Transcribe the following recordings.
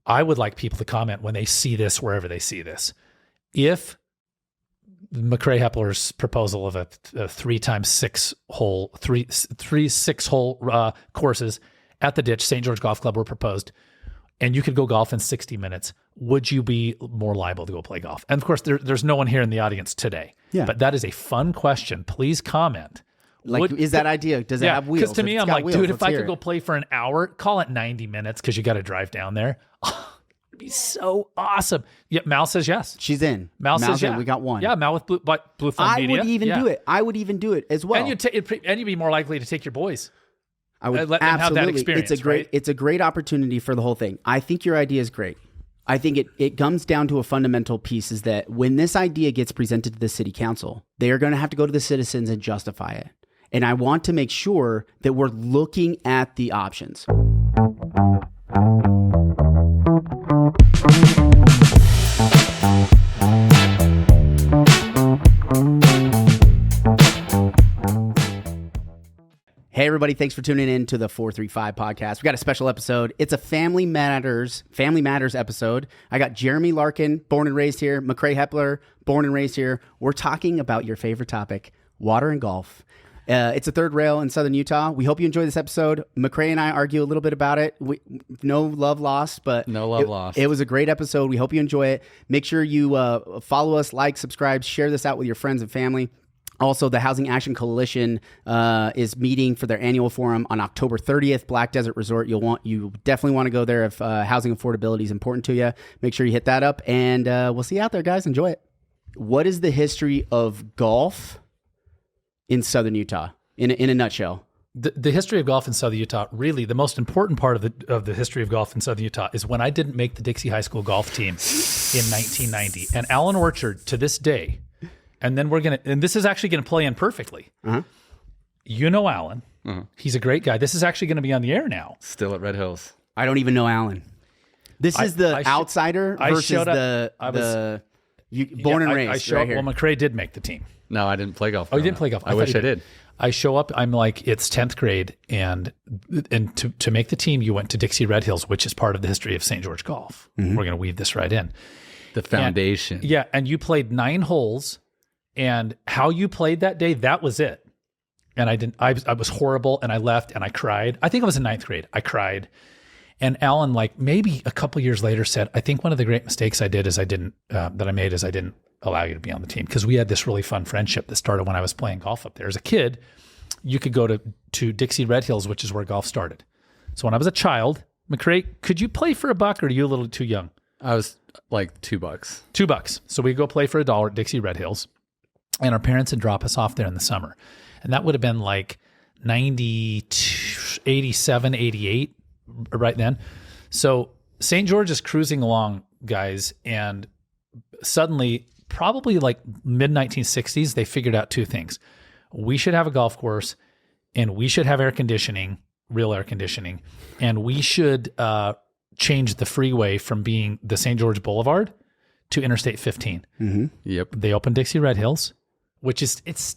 I would like people to comment when they see this, wherever they see this. If Macrae Heppler's proposal of a 3x6-hole, three 6-hole courses at the Ditch, St. George Golf Club were proposed, and you could go golf in 60 minutes, would you be more liable to go play golf? And of course, there's no one here in the audience today. Yeah. But that is a fun question. Please comment. Like, is that idea? Does it have wheels? Because to me, I'm like, dude, if I could go play for an hour, call it 90 minutes because you got to drive down there. It'd be so awesome. Yeah, Mal says yes. She's in. Mal says in. We got one. Yeah, Mal with Blue Thumb Media. I would even do it. I would even do it as well. And you'd be more likely to take your boys. I would let them have that experience. It's a great opportunity for the whole thing. I think your idea is great. I think it comes down to a fundamental piece is that when this idea gets presented to the city council, they are going to have to go to the citizens and justify it. And I want to make sure that we're looking at the options. Hey, everybody. Thanks for tuning in to the 435 podcast. We got a special episode. It's a Family Matters episode. I got Jeremy Larkin, born and raised here, Macrae Heppler, born and raised here. We're talking about your favorite topic, water and golf. It's a third rail in Southern Utah. We hope you enjoy this episode. Macrae and I argue a little bit about it. No love lost, but no love lost. It was a great episode. We hope you enjoy it. Make sure you follow us, like, subscribe, share this out with your friends and family. Also, the Housing Action Coalition is meeting for their annual forum on October 30th, Black Desert Resort. You definitely want to go there if housing affordability is important to you. Make sure you hit that up, and we'll see you out there, guys. Enjoy it. What is the history of golf in Southern Utah, in a nutshell? The history of golf in Southern Utah, really, the most important part of the history of golf in Southern Utah is when I didn't make the Dixie High School golf team in 1990. And Alan Orchard, to this day, and then and this is actually going to play in perfectly. Uh-huh. You know Alan. Uh-huh. He's a great guy. This is actually going to be on the air now. Still at Red Hills. I don't even know Alan. This is the outsider versus born and raised. Right here. Well, Macrae did make the team. No, I didn't play golf. Oh, you didn't play golf? I wish I did. I show up, I'm like, it's 10th grade, and to make the team, you went to Dixie Red Hills, which is part of the history of St. George golf. Mm-hmm. We're going to weave this right in. The foundation. And you played 9 holes, and how you played that day, that was it. And I was horrible, and I left, and I cried. I think I was in 9th grade. I cried. And Alan, like maybe a couple years later, said, I think one of the great mistakes I did is I didn't allow you to be on the team, because we had this really fun friendship that started when I was playing golf up there. As a kid, you could go to Dixie Red Hills, which is where golf started. So when I was a child, Macrae, could you play for $1, or are you a little too young? I was like $2. $2. So we go play for $1 at Dixie Red Hills, and our parents would drop us off there in the summer. And that would have been like 87, 88 right then. So St. George is cruising along, guys, and suddenly, probably like mid-1960s, they figured out 2 things. We should have a golf course, and we should have air conditioning, real air conditioning, and we should change the freeway from being the St. George Boulevard to Interstate 15. Mm-hmm. Yep. They opened Dixie Red Hills, which is, it's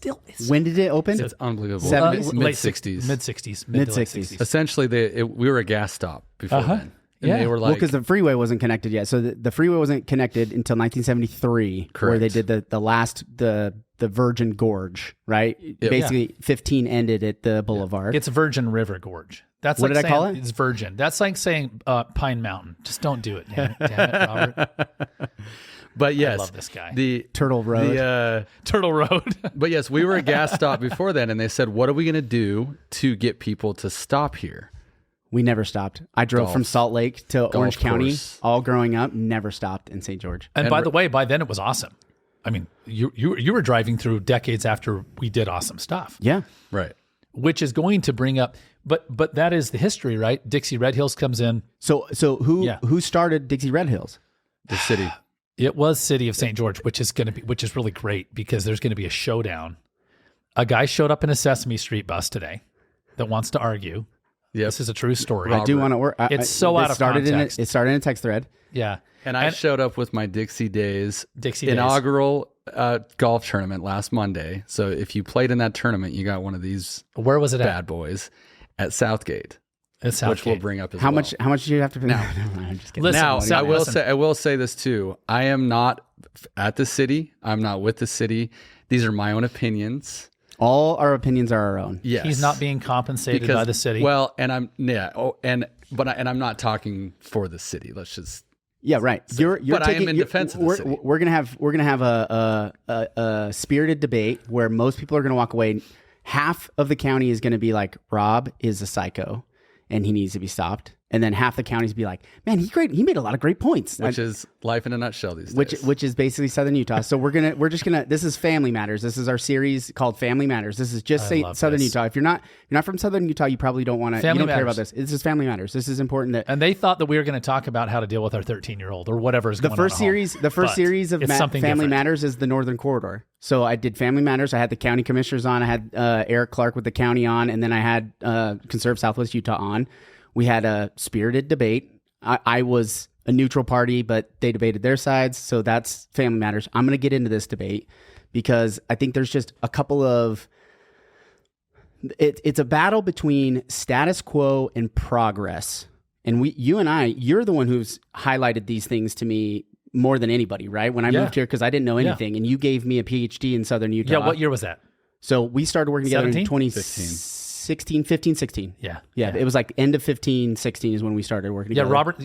when did it open? It's unbelievable. Mid-60s. Mid-60s. Essentially, we were a gas stop before then. And they were like, well, because the freeway wasn't connected yet. So the freeway wasn't connected until 1973, correct, where they did the Virgin Gorge, right? Yep. Basically, 15 ended at the Boulevard. It's Virgin River Gorge. That's what like did I call it? It's Virgin. That's like saying Pine Mountain. Just don't do it. Damn it, Robert. But yes, I love this guy. The Turtle Road. Turtle Road. But yes, we were a gas stop before then, and they said, what are we going to do to get people to stop here? We never stopped. I drove from Salt Lake to Orange County all growing up, never stopped in St. George. And by the way, by then it was awesome. I mean, you were driving through decades after we did awesome stuff. Yeah. Right. Which is going to bring up, but that is the history, right? Dixie Red Hills comes in. So who started Dixie Red Hills? The city. It was City of St. George, which is really great, because there's going to be a showdown. A guy showed up in a Sesame Street bus today that wants to argue. Yep. This is a true story. I do want to work. It's so out of context. It started in a text thread. Yeah. And I showed up with my Dixie Days inaugural golf tournament last Monday. So if you played in that tournament, you got one of these Where was it bad boys at Southgate. which we'll bring up as how well. How much do you have to pay? No, I'm just kidding. Listen, Now, I will say this too. I am not at the city. I'm not with the city. These are my own opinions. All our opinions are our own. Yes. He's not being compensated by the city. Well, and I'm I'm not talking for the city. Let's just right. You're but I am in defense of the city. We're gonna have a spirited debate where most people are gonna walk away. Half of the county is gonna be like, Rob is a psycho and he needs to be stopped. And then half the counties be like, man, he made a lot of great points. Which is life in a nutshell these days. Which is basically Southern Utah. So this is Family Matters. This is our series called Family Matters. This is just Southern Utah. If you're not from Southern Utah, you probably don't want to. You don't care about this. This is Family Matters. This is important. And they thought that we were going to talk about how to deal with our 13-year-old or whatever is going on. The first series of Family Matters is the Northern Corridor. So I did Family Matters. I had the county commissioners on. I had Eric Clark with the county on, and then I had Conserve Southwest Utah on. We had a spirited debate. I was a neutral party, but they debated their sides. So that's Family Matters. I'm going to get into this debate because I think there's just a couple of... It's a battle between status quo and progress. And you're the one who's highlighted these things to me more than anybody, right? When I moved here, because I didn't know anything, and you gave me a PhD in Southern Utah. Yeah, what year was that? So we started working together 17? in 2016, 15, 16. Yeah. It was like end of 15, 16 is when we started working together. Robert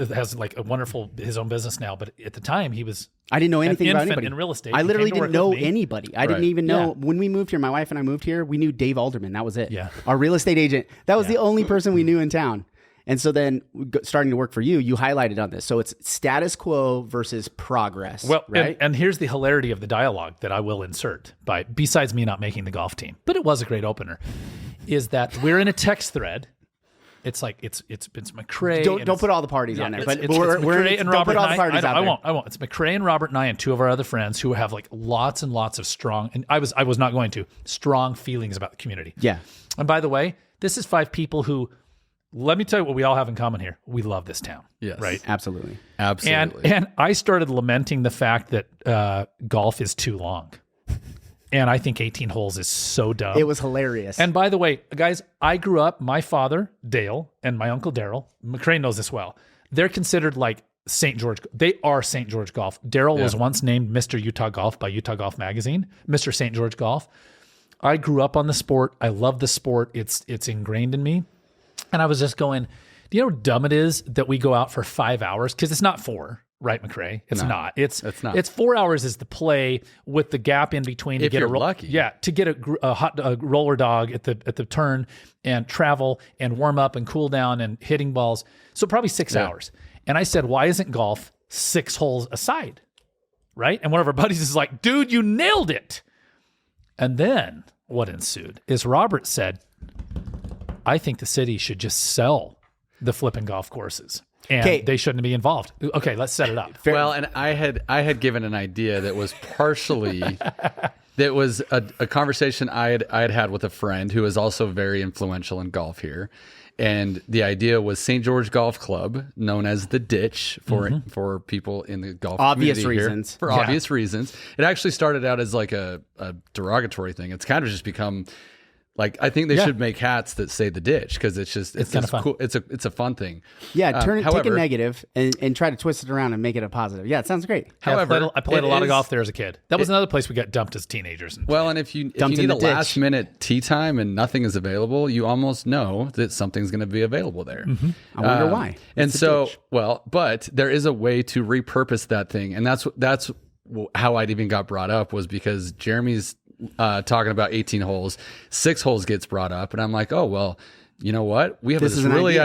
has like a wonderful, his own business now, but at the time I didn't know anything about anybody. In real estate. I literally didn't know anybody. I didn't even know, Yeah. when we moved here, my wife and I moved here, we knew Dave Alderman. That was it. Yeah. Our real estate agent. That was the only person we knew in town. And so then starting to work for you highlighted on this. So it's status quo versus progress. Well, right? and here's the hilarity of the dialogue that I will insert besides me not making the golf team, but it was a great opener, is that we're in a text thread. It's like it's Macrae. Don't put all the parties on there. It's We're Macrae and Robert. Don't put all the parties out there. I won't. It's Macrae and Robert and I and two of our other friends who have like lots and lots of strong, and I was not going to, strong feelings about the community. Yeah. And by the way, this is 5 people who, let me tell you what we all have in common here. We love this town. Yes. Right? Absolutely. And I started lamenting the fact that golf is too long. And I think 18 holes is so dumb. It was hilarious. And by the way, guys, I grew up, my father, Dale, and my uncle Daryl, Macrae knows this well. They're considered like St. George. They are St. George Golf. Daryl was once named Mr. Utah Golf by Utah Golf Magazine, Mr. St. George Golf. I grew up on the sport. I love the sport. It's ingrained in me. And I was just going, do you know how dumb it is that we go out for 5 hours? Because it's not 4, right, Macrae? It's not. It's not. It's 4 hours is the play with the gap in between. If you're lucky. Yeah, to get a roller dog at the turn and travel and warm up and cool down and hitting balls. So probably 6 hours. And I said, why isn't golf 6 holes aside? Right? And one of our buddies is like, dude, you nailed it. And then what ensued is Robert said, I think the city should just sell the flipping golf courses and they shouldn't be involved. Okay, let's set it up. Well, and I had given an idea that was partially that was a conversation I had with a friend who is also very influential in golf here. And the idea was St. George Golf Club, known as the Ditch for people in the golf obvious community reasons. Here, for obvious reasons. It actually started out as like a derogatory thing. It's kind of just become like, I think they should make hats that say the Ditch because it's just cool. It's a fun thing. Yeah, take a negative and try to twist it around and make it a positive. Yeah, it sounds great. However, I played a lot of golf there as a kid. That was another place we got dumped as teenagers. Well, and if you need a last minute tee time and nothing is available, you almost know that something's going to be available there. Mm-hmm. I wonder why. And so, but there is a way to repurpose that thing, and that's how I even got brought up was because Jeremy's talking about 18 holes, 6 holes gets brought up, and I'm like, oh well, you know what? We have this really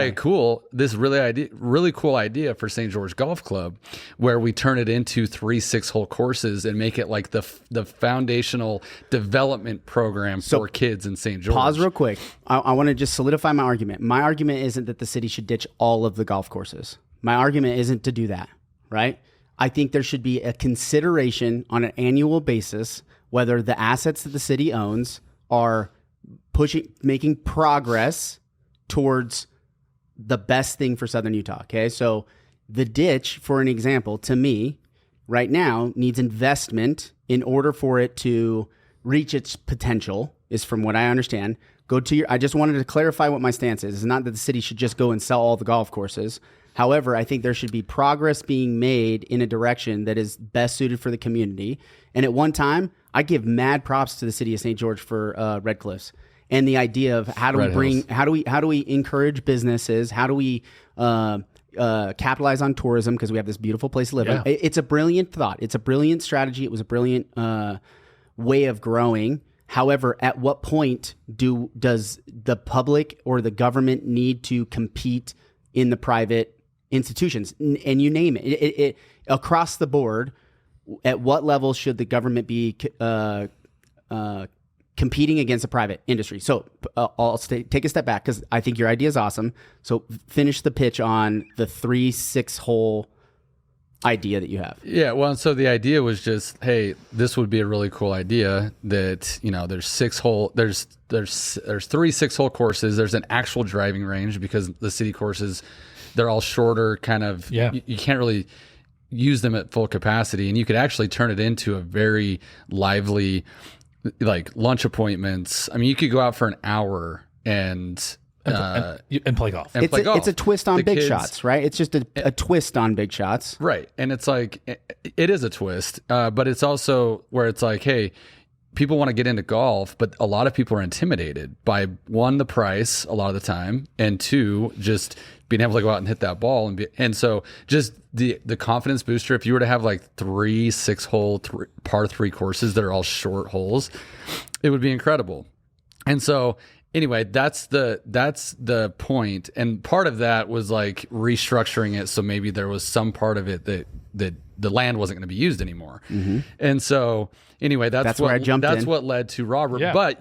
cool idea for St. George Golf Club, where we turn it into 3 6-hole courses and make it like the foundational development program for kids in St. George. Pause real quick. I want to just solidify my argument. My argument isn't that the city should ditch all of the golf courses. My argument isn't to do that, right? I think there should be a consideration on an annual basis whether the assets that the city owns are making progress towards the best thing for Southern Utah. Okay. So the Ditch, for an example, to me right now needs investment in order for it to reach its potential, is from what I understand. I just wanted to clarify what my stance is. It's not that the city should just go and sell all the golf courses. However, I think there should be progress being made in a direction that is best suited for the community. And at one time, I give mad props to the city of St. George for Red Cliffs and the idea of how do we encourage businesses? How do we capitalize on tourism, because we have this beautiful place to live in. It's a brilliant thought. It's a brilliant strategy. It was a brilliant way of growing. However, at what point does the public or the government need to compete in the private institutions? And you name it. Across the board, at what level should the government be competing against the private industry? So I'll take a step back because I think your idea is awesome. So finish the pitch on the 3-6 hole idea that you have. Yeah, well, so the idea was just, hey, this would be a really cool idea that, you know, there's 3 6-hole courses. There's an actual driving range because the city courses, they're all shorter kind of, you can't really use them at full capacity, and you could actually turn it into a very lively, like lunch appointments. I mean, you could go out for an hour and play golf. It's a twist on big shots, right? It's just a twist on big shots. Right. And it's like, it is a twist, but it's also where it's like, hey, people want to get into golf, but a lot of people are intimidated by, one, the price a lot of the time, and two, just being able to go out and hit that ball. And so just the confidence booster, if you were to have like 3 6-hole par 3 courses that are all short holes, it would be incredible. And so anyway, that's the point. And part of that was like restructuring it. So maybe there was some part of it that the land wasn't going to be used anymore. Mm-hmm. And so anyway, that's where I jumped in. That's what led to Robert. Yeah. But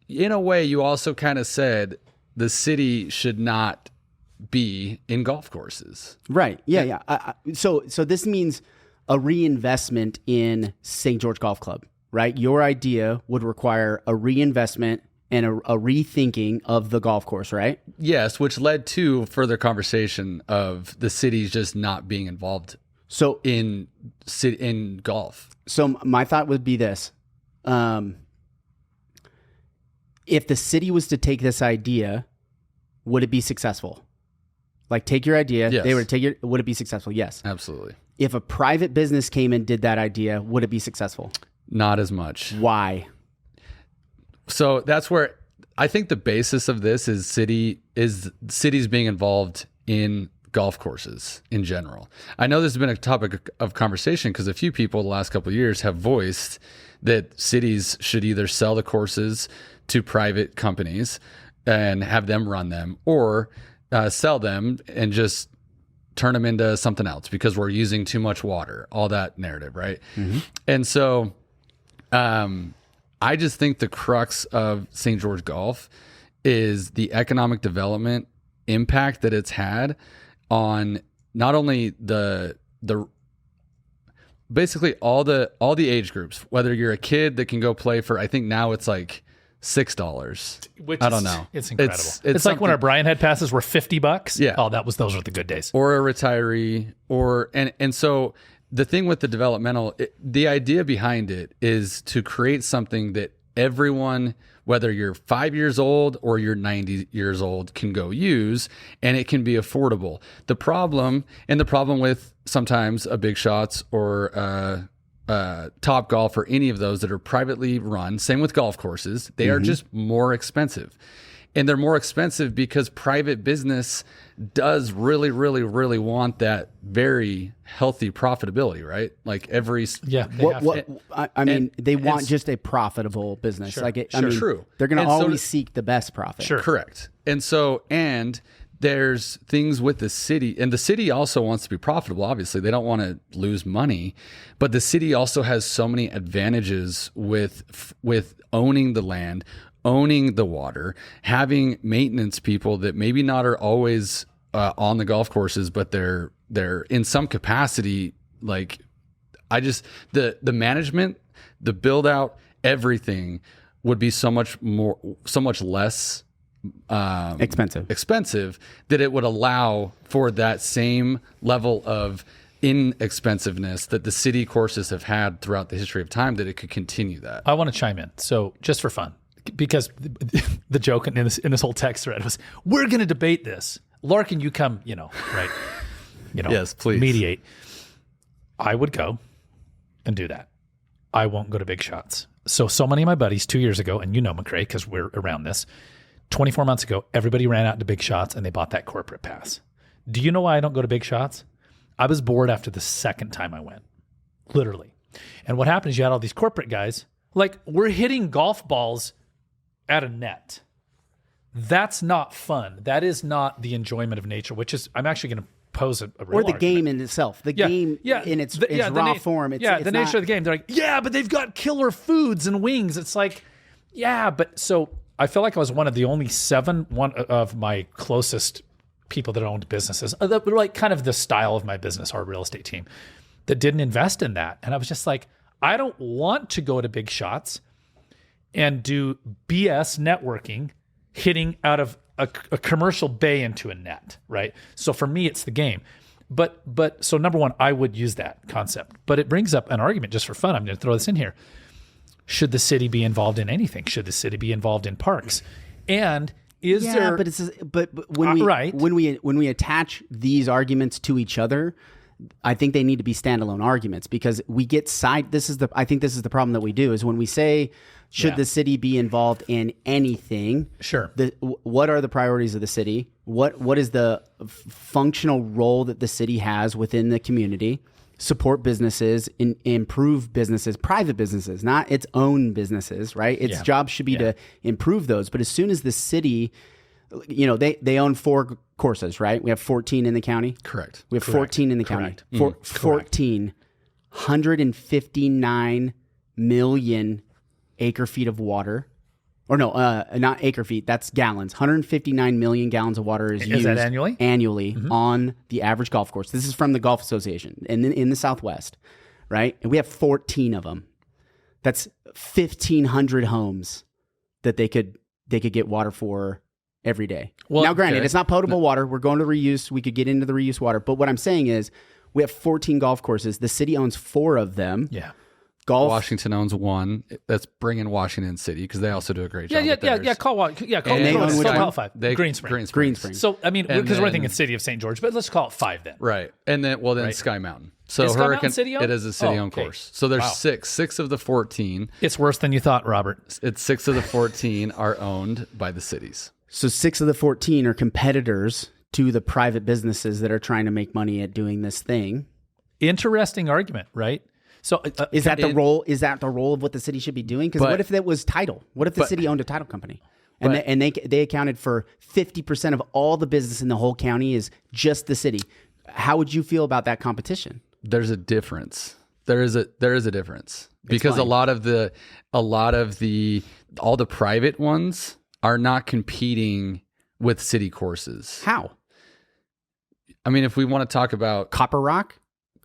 in a way, you also kind of said the city should not be in golf courses. Right. Yeah. So this means a reinvestment in St. George Golf Club, right? Your idea would require a reinvestment and a rethinking of the golf course, right? Yes, which led to further conversation of the cities just not being involved in golf. So my thought would be this. If the city was to take this idea, would it be successful? Like, take your idea, yes. They would take it. Would it be successful? Yes. Absolutely. If a private business came and did that idea, would it be successful? Not as much. Why? So that's where I think the basis of this is cities being involved in golf courses in general. I know this has been a topic of conversation because a few people the last couple of years have voiced that cities should either sell the courses to private companies and have them run them, or sell them and just turn them into something else because we're using too much water, all that narrative, right? Mm-hmm. And so I just think the crux of St. George Golf is the economic development impact that it's had on not only the basically all the age groups, whether you're a kid that can go play for, I think now it's like $6. I don't know. It's incredible. It's like when our Brian Head passes were $50. Yeah. Oh, those were the good days. Or a retiree, and so the thing with the developmental, the idea behind it is to create something that everyone, whether you're 5 years old or you're 90 years old, can go use, and it can be affordable. The problem with sometimes a Big Shots or Top Golf or any of those that are privately run, same with golf courses, they are just more expensive. And they're more expensive because private business does really, really, really want that very healthy profitability, right? Like every they want just a profitable business. Sure, true. They're going to always seek the best profit. Sure, correct. And there's things with the city, and the city also wants to be profitable. Obviously, they don't want to lose money, but the city also has so many advantages with owning the land, owning the water, having maintenance people that maybe not are always on the golf courses, but they're in some capacity. Like, the management, the build out, everything would be so much less expensive that it would allow for that same level of inexpensiveness that the city courses have had throughout the history of time, that it could continue that. I want to chime in. So just for fun, because the joke in this whole text thread was, we're going to debate this. Larkin, you come, right? Yes, please. Mediate. I would go and do that. I won't go to big shots. So many of my buddies 2 years ago, and Macrae, because we're around this, 24 months ago, everybody ran out to big shots and they bought that corporate pass. Do you know why I don't go to big shots? I was bored after the second time I went, literally. And what happened is you had all these corporate guys, like, we're hitting golf balls at a net. That's not fun. That is not the enjoyment of nature, which is, I'm actually going to pose a real Or the argument. game in itself. The game in its raw form. It's the nature of the game. They're like, but they've got killer foods and wings. It's like, but so I feel like I was one of the only one of my closest people that owned businesses, that were like kind of the style of my business, our real estate team, that didn't invest in that. And I was just like, I don't want to go to big shots and do BS networking, hitting out of a commercial bay into a net, right? So for me, it's the game. But so number one, I would use that concept. But it brings up an argument just for fun. I'm going to throw this in here. Should the city be involved in anything? Should the city be involved in parks? And is there? But when we attach these arguments to each other, I think they need to be standalone arguments, because we get I think this is the problem that we do, is when we say, should the city be involved in anything? Sure. What are the priorities of the city? What is the functional role that the city has within the community? Support businesses, improve businesses, private businesses, not its own businesses, right? Its job should be to improve those. But as soon as the city, they own 4 courses, right? We have 14 in the county. Correct. We have 14 in the county. 14, 159 million acre feet of water. Or no, not acre feet, that's gallons. 159 million gallons of water is used that annually? Annually on the average golf course. This is from the Golf Association and in the Southwest, right? And we have 14 of them. That's 1,500 homes that they could get water for every day. Well, now, granted, it's not potable water. We're going to reuse. We could get into the reuse water. But what I'm saying is, we have 14 golf courses. The city owns 4 of them. Yeah. Washington owns 1. That's bringing Washington City, because they also do a great job. Call it 5. Green Springs. So I mean, because we're thinking city of St. George, but let's call it 5 then. Right, and then Sky Mountain. So is Sky Mountain city-owned? It is a city-owned course. So there's 6 of the 14. It's worse than you thought, Robert. It's 6 of the 14 are owned by the cities. So 6 of the 14 are competitors to the private businesses that are trying to make money at doing this thing. Interesting argument, right? So is that the role? Is that the role of what the city should be doing? Because what if that was title? What if the city owned a title company and they accounted for 50% of all the business in the whole county is just the city? How would you feel about that competition? There's a difference. There is a difference, because all the private ones are not competing with city courses. How? I mean, if we want to talk about Copper Rock.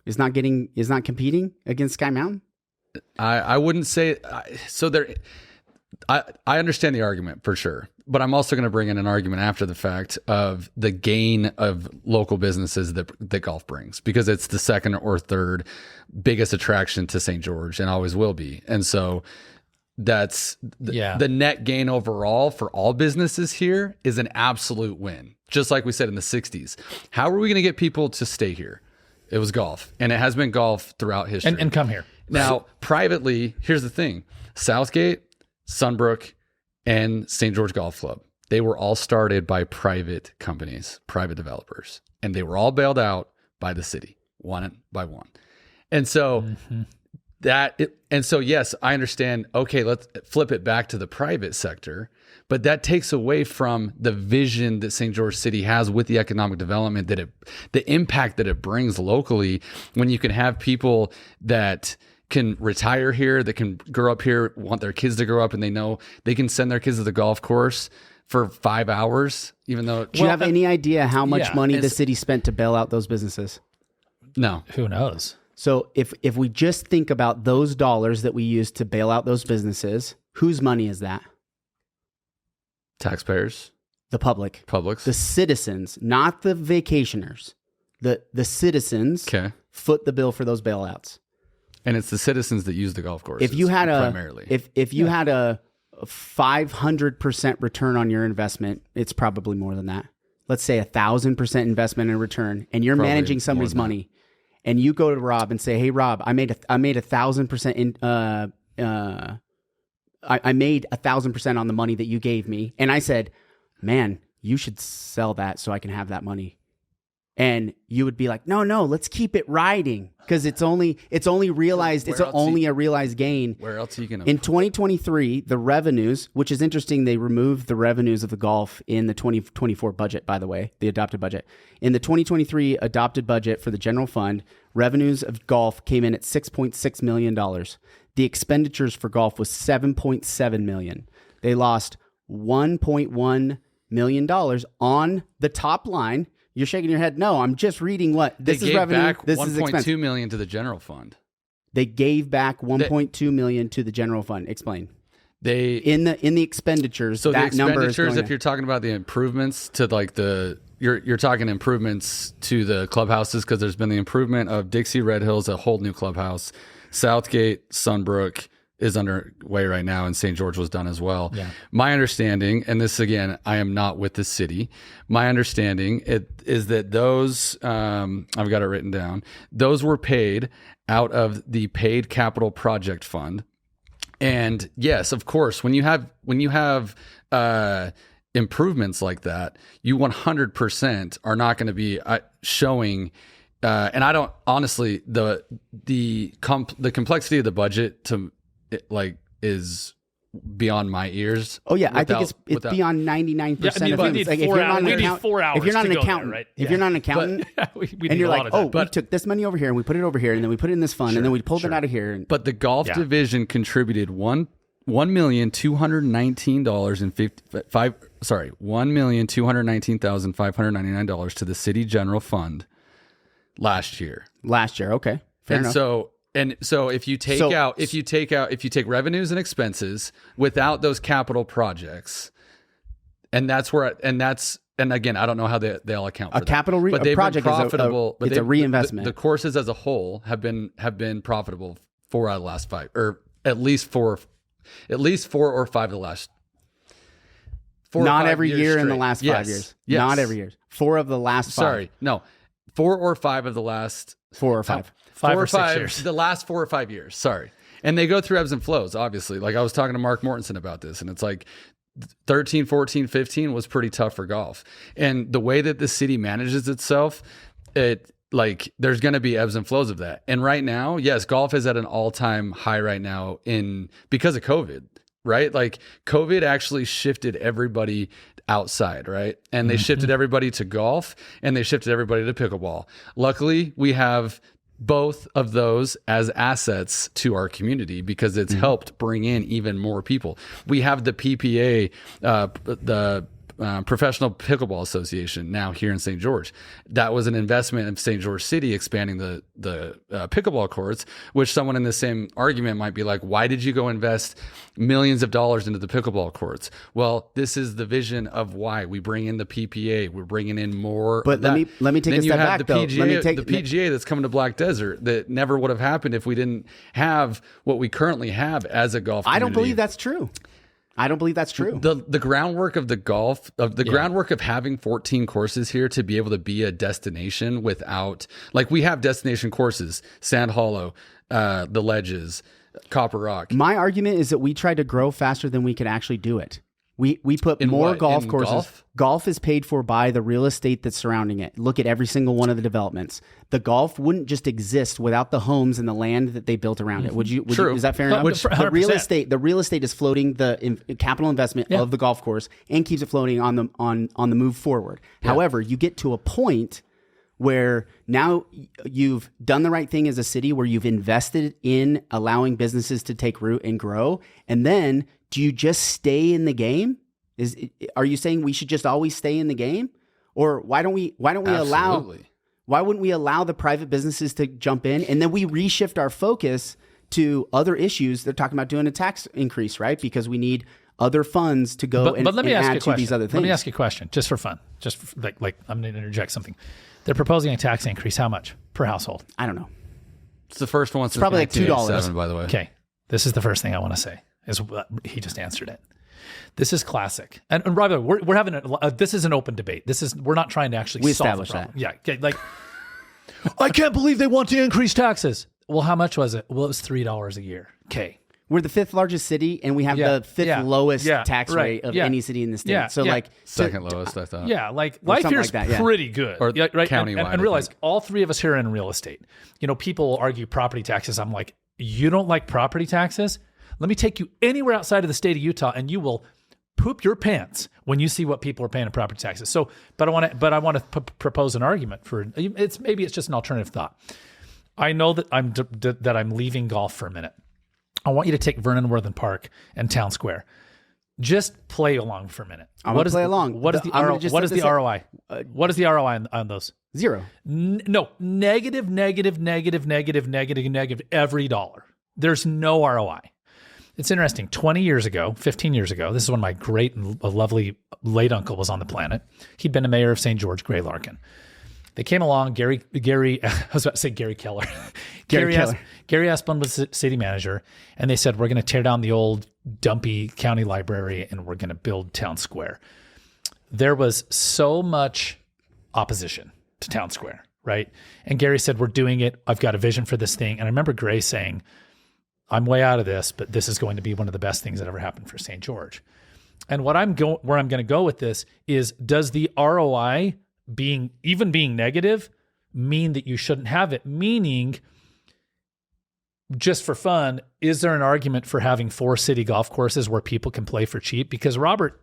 Is not competing against Sky Mountain? I wouldn't say so. I understand the argument for sure, but I'm also going to bring in an argument after the fact of the gain of local businesses that golf brings, because it's the second or third biggest attraction to St. George and always will be. And so that's the net gain overall for all businesses here is an absolute win. Just like we said in the 60s, how are we going to get people to stay here? It was golf, and it has been golf throughout history. And come here. Now, privately, here's the thing. Southgate, Sunbrook, and St. George Golf Club, they were all started by private companies, private developers, and they were all bailed out by the city, one by one. And so yes, I understand, okay, let's flip it back to the private sector, but that takes away from the vision that St. George City has with the economic development, the impact that it brings locally, when you can have people that can retire here, that can grow up here, want their kids to grow up, and they know they can send their kids to the golf course for 5 hours, even though... Do you have any idea how much money the city spent to bail out those businesses? No. Who knows? So if we just think about those dollars that we used to bail out those businesses, whose money is that? Taxpayers. The public. Publics. The citizens, not the vacationers. The citizens foot the bill for those bailouts. And it's the citizens that use the golf courses. If you had primarily. If you had a 500% return on your investment, it's probably more than that. Let's say 1,000% investment in return, and you're Probably managing somebody's money, and you go to Rob and say, "Hey, Rob, I made 1,000% in. I made 1,000% on the money that you gave me," and I said, "Man, you should sell that so I can have that money." And you would be like, no, let's keep it riding because it's only realized. It's only a realized gain. Where else are you going to? In 2023, the revenues, which is interesting, they removed the revenues of the golf in the 2024 budget, by the way, the adopted budget. In the 2023 adopted budget for the general fund, revenues of golf came in at $6.6 million. The expenditures for golf was $7.7 million. They lost $1.1 million on the top line. You're shaking your head. No, I'm just reading what this is revenue. Back this is expense. $1.2 million to the general fund. They gave back $1.2 million to the general fund. Explain. They in the expenditures. So that the number expenditures, is if you're talking about the improvements to like you're talking improvements to the clubhouses because there's been the improvement of Dixie Red Hills, a whole new clubhouse. Southgate, Sunbrook is underway right now, and St. George was done as well. Yeah. My understanding, and this again, I am not with the city. My understanding is that those, I've got it written down. Those were paid out of the paid capital project fund. And yes, of course, when you have improvements like that, you 100% are not going to be showing. And I don't honestly the complexity of the budget is beyond my ears. Oh yeah, I think it's beyond 99% of things. Like if you're not an accountant, right? If you're not an accountant, and you're like, we took this money over here and we put it over here, and then we put it in this fund, and then we pulled it out of here. But the golf division contributed $1,219,599 to the city general fund last year. Okay, fair enough. So if you take revenues and expenses without those capital projects, and again, I don't know how they'll account for a capital but they've project been profitable. It's a reinvestment. The courses as a whole have been profitable 4 out of the last 5, or at least four or five of the last. Not every year straight. In the last 5 years. Yes. Not every year. 4 of the last 5. Sorry, no, 4 or 5 of the last 4 or 5. 5 or 6 years. The last 4 or 5 years. Sorry. And they go through ebbs and flows, obviously. Like I was talking to Mark Mortensen about this, and it's like 13, 14, 15 was pretty tough for golf. And the way that the city manages itself, there's going to be ebbs and flows of that. And right now, yes, golf is at an all-time high right now because of COVID, right? Like COVID actually shifted everybody outside, right? And they shifted everybody to golf, and they shifted everybody to pickleball. Luckily, we have both of those as assets to our community because it's helped bring in even more people. We have the PPA, the Professional Pickleball Association now here in St. George. That was an investment of St. George City expanding the pickleball courts, which someone in the same argument might be like, why did you go invest millions of dollars into the pickleball courts? Well, this is the vision of why we bring in the PPA. We're bringing in more. But let me take a step back, though. The PGA that's coming to Black Desert that never would have happened if we didn't have what we currently have as a golf community. I don't believe that's true. The groundwork of the golf, groundwork of having 14 courses here to be able to be a destination without, like we have destination courses, Sand Hollow, the Ledges, Copper Rock. My argument is that we tried to grow faster than we could actually do it. We put more golf courses. Golf is paid for by the real estate that's surrounding it. Look at every single one of the developments. The golf wouldn't just exist without the homes and the land that they built around it. Would you? Is that fair enough? The real estate is floating the capital investment of the golf course and keeps it floating on the move forward. Yeah. However, you get to a point where now you've done the right thing as a city, where you've invested in allowing businesses to take root and grow, and then do you just stay in the game? Are you saying we should just always stay in the game, or why don't we allow? Why wouldn't we allow the private businesses to jump in, and then we reshift our focus to other issues? They're talking about doing a tax increase, right? Because we need other funds to go and add to these other things. Let me ask you a question, just for fun, just for, like I'm going to interject something. They're proposing a tax increase. How much per household? I don't know. It's the first one since probably like $2, by the way. Okay, this is the first thing I want to say. He just answered it. This is classic. And by the way, we're having this is an open debate. We're not trying to actually solve the problem. Yeah. Okay, like, I can't believe they want to increase taxes. Well, how much was it? Well, it was $3 a year. Okay. We're the 5th largest city, and we have the 5th lowest tax rate of any city in the state. So, like, second lowest, I thought. Yeah, like life here's pretty good. Or right? Countywide. And realize all three of us here are in real estate. You know, people will argue property taxes. I'm like, you don't like property taxes? Let me take you anywhere outside of the state of Utah, and you will poop your pants when you see what people are paying in property taxes. So, but I want to propose an argument for maybe it's just an alternative thought. I know that I'm leaving golf for a minute. I want you to take Vernon Worthen Park and Town Square. Just play along for a minute. Play along. What is the ROI? What is the ROI? What is the ROI on those? Zero. No, negative every dollar. There's no ROI. It's interesting. 15 years ago, this is when my great and lovely late uncle was on the planet. He'd been a mayor of St. George, Gray Larkin. They came along, Gary, I was about to say Gary Keller. Gary Asplund was city manager, and they said, we're going to tear down the old dumpy county library and we're going to build Town Square. There was so much opposition to Town Square, right? And Gary said, we're doing it. I've got a vision for this thing. And I remember Gray saying, I'm way out of this, but this is going to be one of the best things that ever happened for St. George. And where I'm going to go with this is, does the ROI being negative mean that you shouldn't have it? Meaning, just for fun, is there an argument for having 4 city golf courses where people can play for cheap? Because Robert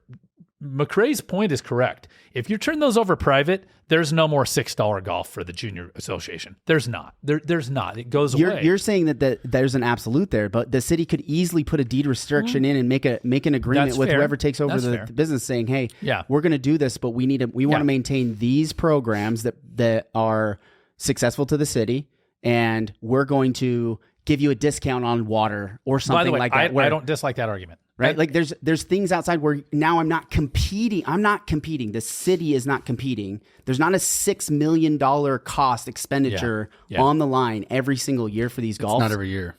Macrae's point is correct. If you turn those over private, there's no more $6 golf for the junior association. There's not. There's not. It goes away. You're saying that there's an absolute there, but the city could easily put a deed restriction in and make an agreement That's with fair. whoever takes over the business, saying, "Hey, we're going to do this, but we want to maintain these programs that are successful to the city, and we're going to give you a discount on water or something." By the way, like that. I don't dislike that argument. Right? Like there's things outside where now I'm not competing. The city is not competing. There's not a $6 million cost expenditure on the line every single year for these golfs. Not every year.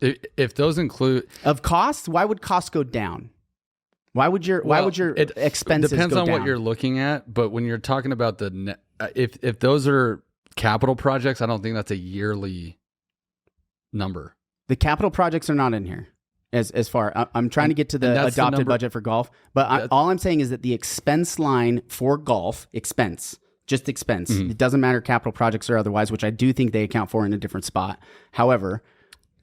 If those include of costs, why would costs go down? Why would your expenses depends go on down? what you're looking at, but when you're talking about if those are capital projects, I don't think that's a yearly number. The capital projects are not in here. As far, I'm trying to get to the adopted budget for golf, but all I'm saying is that the expense line for golf, just expense, it doesn't matter capital projects or otherwise, which I do think they account for in a different spot. However,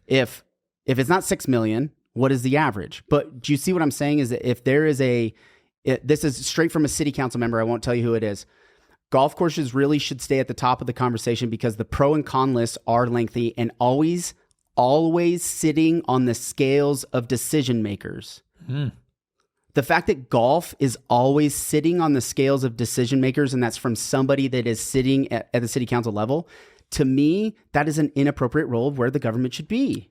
if it's not 6 million, what is the average? But do you see what I'm saying is that if there is this is straight from a city council member, I won't tell you who it is. Golf courses really should stay at the top of the conversation because the pro and con lists are lengthy and always sitting on the scales of decision makers. The fact that golf is always sitting on the scales of decision makers, and that's from somebody that is sitting at the city council level, to me, that is an inappropriate role of where the government should be.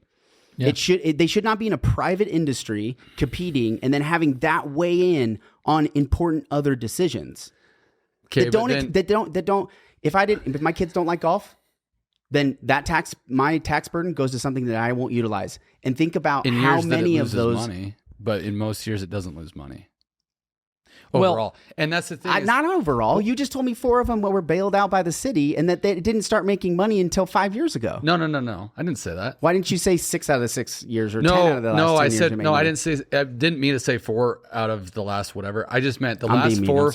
Yeah. They should not be in a private industry competing and then having that weigh in on important other decisions. Okay, if my kids don't like golf, then my tax burden goes to something that I won't utilize. And think about how many of those money, but in most years it doesn't lose money overall. And that's the thing. Not overall. You just told me 4 of them were bailed out by the city and that they didn't start making money until 5 years ago. No. I didn't say that. Why didn't you say 6 out of the 6 years or 10 out of the last 10 years? I didn't mean to say 4 out of the last whatever. I just meant the last 4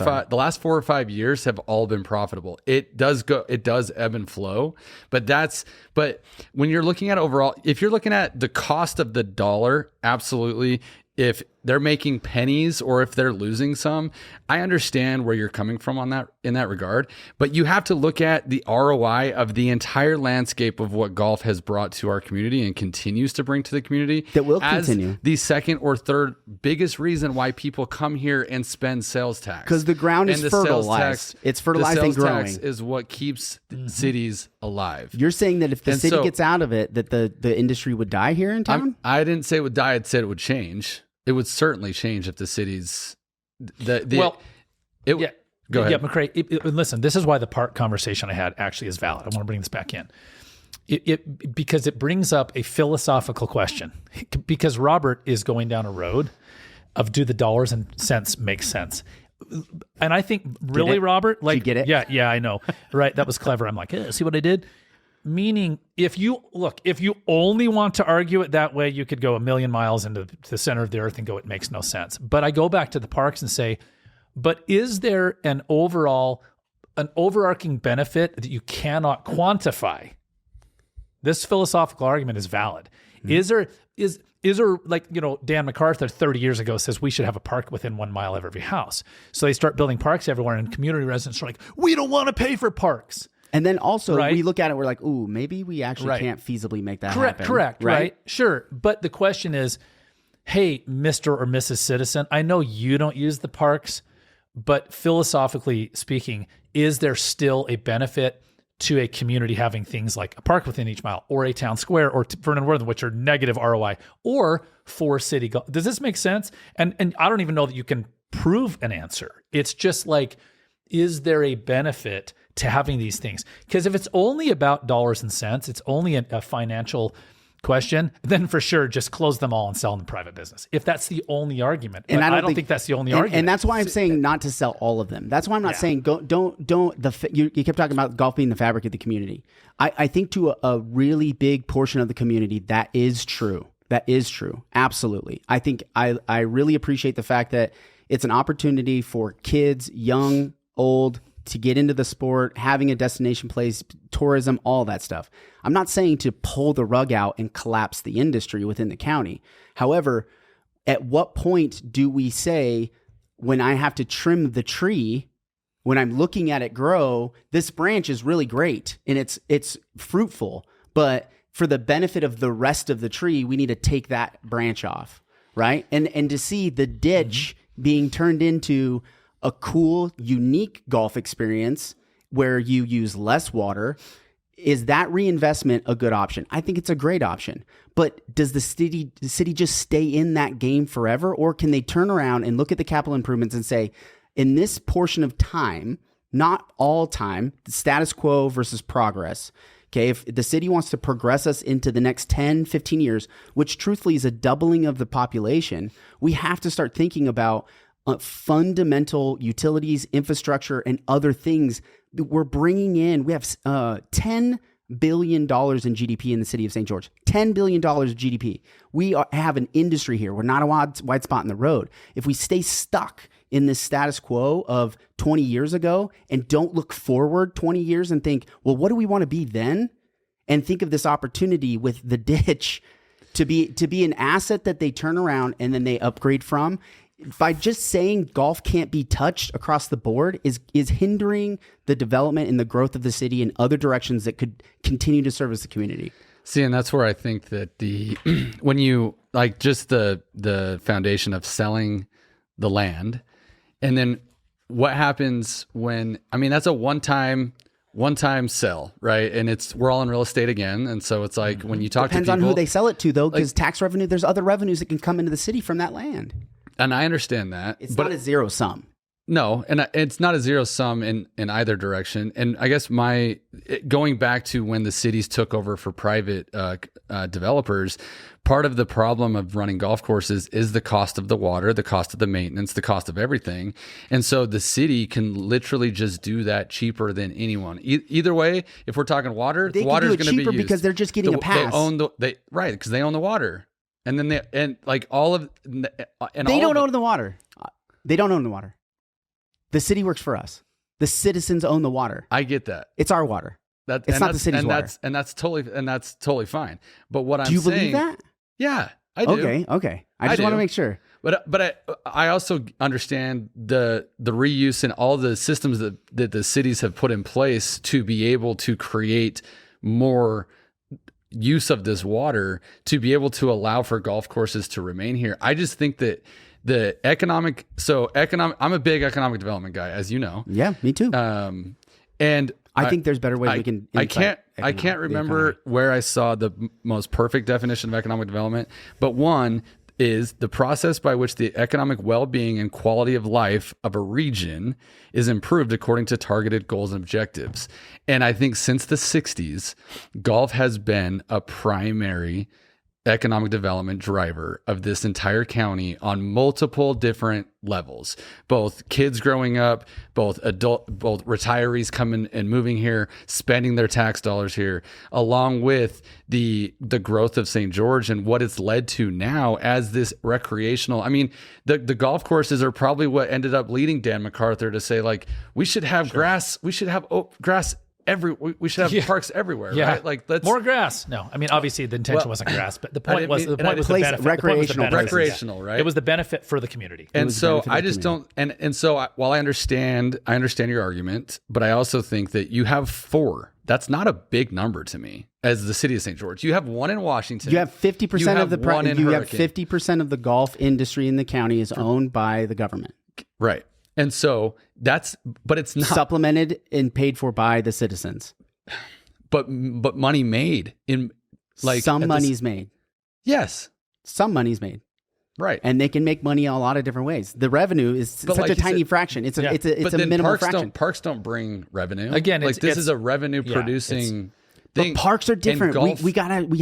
or 5 years have all been profitable. It does ebb and flow, but when you're looking at overall, if you're looking at the cost of the dollar, absolutely. If they're making pennies or if they're losing some, I understand where you're coming from in that regard, but you have to look at the ROI of the entire landscape of what golf has brought to our community and continues to bring to the community. That will continue. The second or third biggest reason why people come here and spend sales tax. Because the ground is fertilized. It's fertilized and growing. The sales tax is what keeps cities alive. You're saying that if the city gets out of it, that the industry would die here in town? I didn't say it would die. I said it would change. It would certainly change if the cities. Go ahead. Yeah, Macrae. Listen, this is why the park conversation I had actually is valid. I want to bring this back in. because it brings up a philosophical question. Because Robert is going down a road of, do the dollars and cents make sense? And I think really, Robert, like, Did you get it? Yeah, I know. Right. That was clever. I'm like, see what I did? Meaning, if you only want to argue it that way, you could go a million miles into the center of the earth and go, it makes no sense. But I go back to the parks and say, but is there an overarching benefit that you cannot quantify? This philosophical argument is valid. Mm-hmm. Is there, like, Dan MacArthur 30 years ago says we should have a park within 1 mile of every house. So they start building parks everywhere, and community residents are like, we don't want to pay for parks. And then also we look at it, we're like, ooh, maybe we actually can't feasibly make that happen. Correct, right? Sure. But the question is, hey, Mr. or Mrs. Citizen, I know you don't use the parks, but philosophically speaking, is there still a benefit to a community having things like a park within each mile, or a town square, or Vernon Worthing, which are negative ROI, or for city golf? Does this make sense? And I don't even know that you can prove an answer. It's just like, is there a benefit to having these things? Because if it's only about dollars and cents, it's only a financial question, then for sure just close them all and sell them in private business. If that's the only argument. And I don't think that's the only argument. And that's why I'm saying not to sell all of them. That's why I'm not saying you kept talking about golf being the fabric of the community. I think to a really big portion of the community, that is true. That is true. Absolutely. I think I really appreciate the fact that it's an opportunity for kids, young, old, to get into the sport, having a destination place, tourism, all that stuff. I'm not saying to pull the rug out and collapse the industry within the county. However, at what point do we say, when I have to trim the tree, when I'm looking at it grow, this branch is really great and it's fruitful, but for the benefit of the rest of the tree, we need to take that branch off, right? And to see the ditch being turned into a cool, unique golf experience where you use less water, is that reinvestment a good option? I think it's a great option. But does the city just stay in that game forever? Or can they turn around and look at the capital improvements and say, in this portion of time, not all time, the status quo versus progress. Okay, if the city wants to progress us into the next 10, 15 years, which truthfully is a doubling of the population, we have to start thinking about fundamental utilities, infrastructure, and other things that we're bringing in. We have $10 billion in GDP in the city of St. George. $10 billion of GDP. We have an industry here. We're not a wide spot in the road. If we stay stuck in this status quo of 20 years ago and don't look forward 20 years and think, well, what do we want to be then? And think of this opportunity with the ditch to be an asset that they turn around and then they upgrade from. By just saying golf can't be touched across the board is hindering the development and the growth of the city in other directions that could continue to service the community. See, and that's where I think that when you like just the foundation of selling the land, and then what happens when, I mean, that's a one-time sell, right? And we're all in real estate again. And so it's like when you talk Depends to people. On who they sell it to though, because tax revenue, there's other revenues that can come into the city from that land. And I understand that. It's not a zero sum. No, and it's not a zero sum in either direction. And I guess going back to when the cities took over for private developers, part of the problem of running golf courses is the cost of the water, the cost of the maintenance, the cost of everything. And so the city can literally just do that cheaper than anyone. Either way, if we're talking water, the water is going to be used. Because they're just getting a pass. Right, because they own the water. And then they don't own the water. They don't own the water. The city works for us. The citizens own the water. I get that. It's our water. It's not the city's water. That's totally fine. But what I'm saying, do you believe that? Yeah, I do. Okay. I just want to make sure. But I also understand the reuse and all the systems that the cities have put in place to be able to create more use of this water to be able to allow for golf courses to remain here. I just think that I'm a big economic development guy, as you know. Yeah, me too. And I think there's better ways we can. I can't remember where I saw the most perfect definition of economic development, but one, is the process by which the economic well-being and quality of life of a region is improved according to targeted goals and objectives. And I think since the 60s, golf has been a primary economic development driver of this entire county on multiple different levels. Both kids growing up, both retirees coming and moving here, spending their tax dollars here, along with the growth of St. George and what it's led to now as this recreational. I mean, the golf courses are probably what ended up leading Dan MacArthur to say, like, we should have grass, we should have grass we should have parks everywhere, right? Like, let's more grass. No, I mean, obviously the intention wasn't grass, but the point was the benefit. Recreational, right? It was the benefit for the community. And so I just don't. And so while I understand your argument, but I also think that you have 4. That's not a big number to me as the city of St. George. You have 1 in Washington. You have 50% of the you have 50% of the golf industry in the county is owned by the government. Right. And so but it's not supplemented and paid for by the citizens. But money made in like some money's made. Yes. Some money's made. Right. And they can make money a lot of different ways. The revenue is such a tiny fraction. It's a minimal fraction. Parks don't bring revenue. Again, like this is a revenue producing thing. But parks are different. We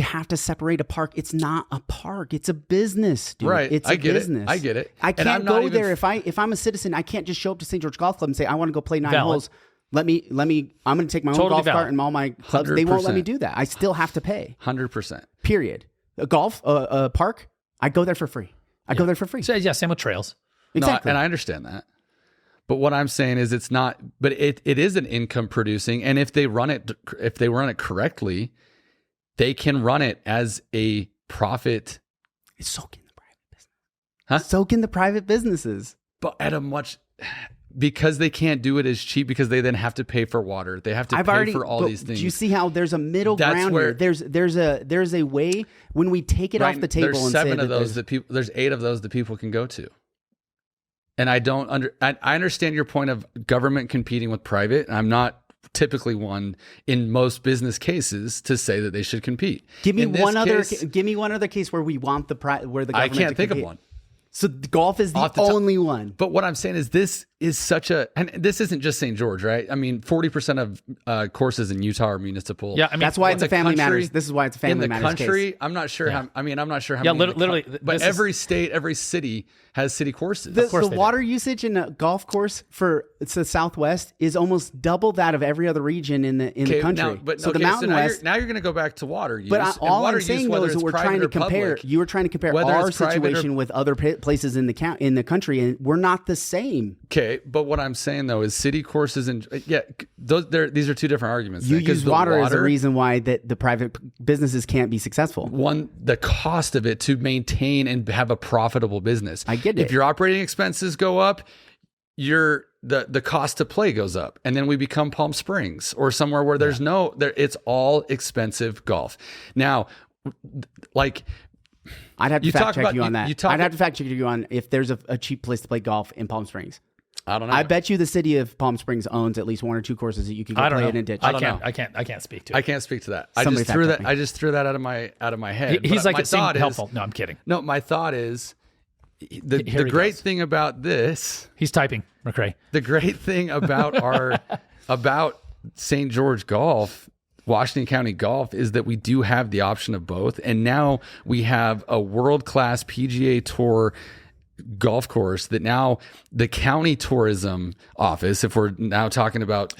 have to separate a park. It's not a park. It's a business, dude. Right. It's a business. I get it. I can't go there if I'm a citizen. I can't just show up to St. George Golf Club and say I want to go play 9 holes. Let me. I'm going to take my own golf cart and all my clubs. 100%. They won't let me do that. I still have to pay. 100%. Period. A park. I go there for free. Go there for free. So, same with trails. Exactly. No, and I understand that. But what I'm saying is it's not, but it is an income producing. And if they run it correctly, they can run it as a profit. It's soak in the private business. Huh? Soak in the private businesses. But at a much, because they can't do it as cheap because they then have to pay for water. They have to pay for all these things. Do you see how there's a middle ground here? There's a way when we take it off the table and say there's 8 of those that people can go to. And I understand your point of government competing with private. I'm not typically one in most business cases to say that they should compete. Give me one other case where we want where the government. I can't think of one. So golf is the only one. But what I'm saying is this is and this isn't just St. George, right? I mean, 40% of courses in Utah are municipal. Yeah, I mean, that's why it's a family matters. This is why it's a family matters case. In the country, case. I'm not sure how. I mean, I'm not sure how. Yeah, many literally. But every state, every city has city courses. The water usage in a golf course for the Southwest is almost double that of every other region in the country. The Mountain West. Now you're going to go back to water use. But all I'm saying though is that we're trying to compare. You were trying to compare our situation with other places in the country, and we're not the same. Okay, but what I'm saying though is city courses and these are 2 different arguments. You use water as a reason why that the private businesses can't be successful. One, the cost of it to maintain and have a profitable business. I get it. If your operating expenses go up, the cost to play goes up, and then we become Palm Springs or somewhere where there's it's all expensive golf. Now, like. I'd have to fact check you on that. I'd have to fact check you on if there's a cheap place to play golf in Palm Springs. I don't know. I bet you the city of Palm Springs owns at least 1 or 2 courses that you can go play in a ditch. I can't speak to it. I can't speak to that. I just threw that out of my head. He's like, it seemed helpful. No, I'm kidding. No, my thought is the great thing about this. He's typing, Macrae. The great thing about about St. George Golf, Washington County Golf, is that we do have the option of both. And now we have a world-class PGA Tour golf course that now the county tourism office, if we're now talking about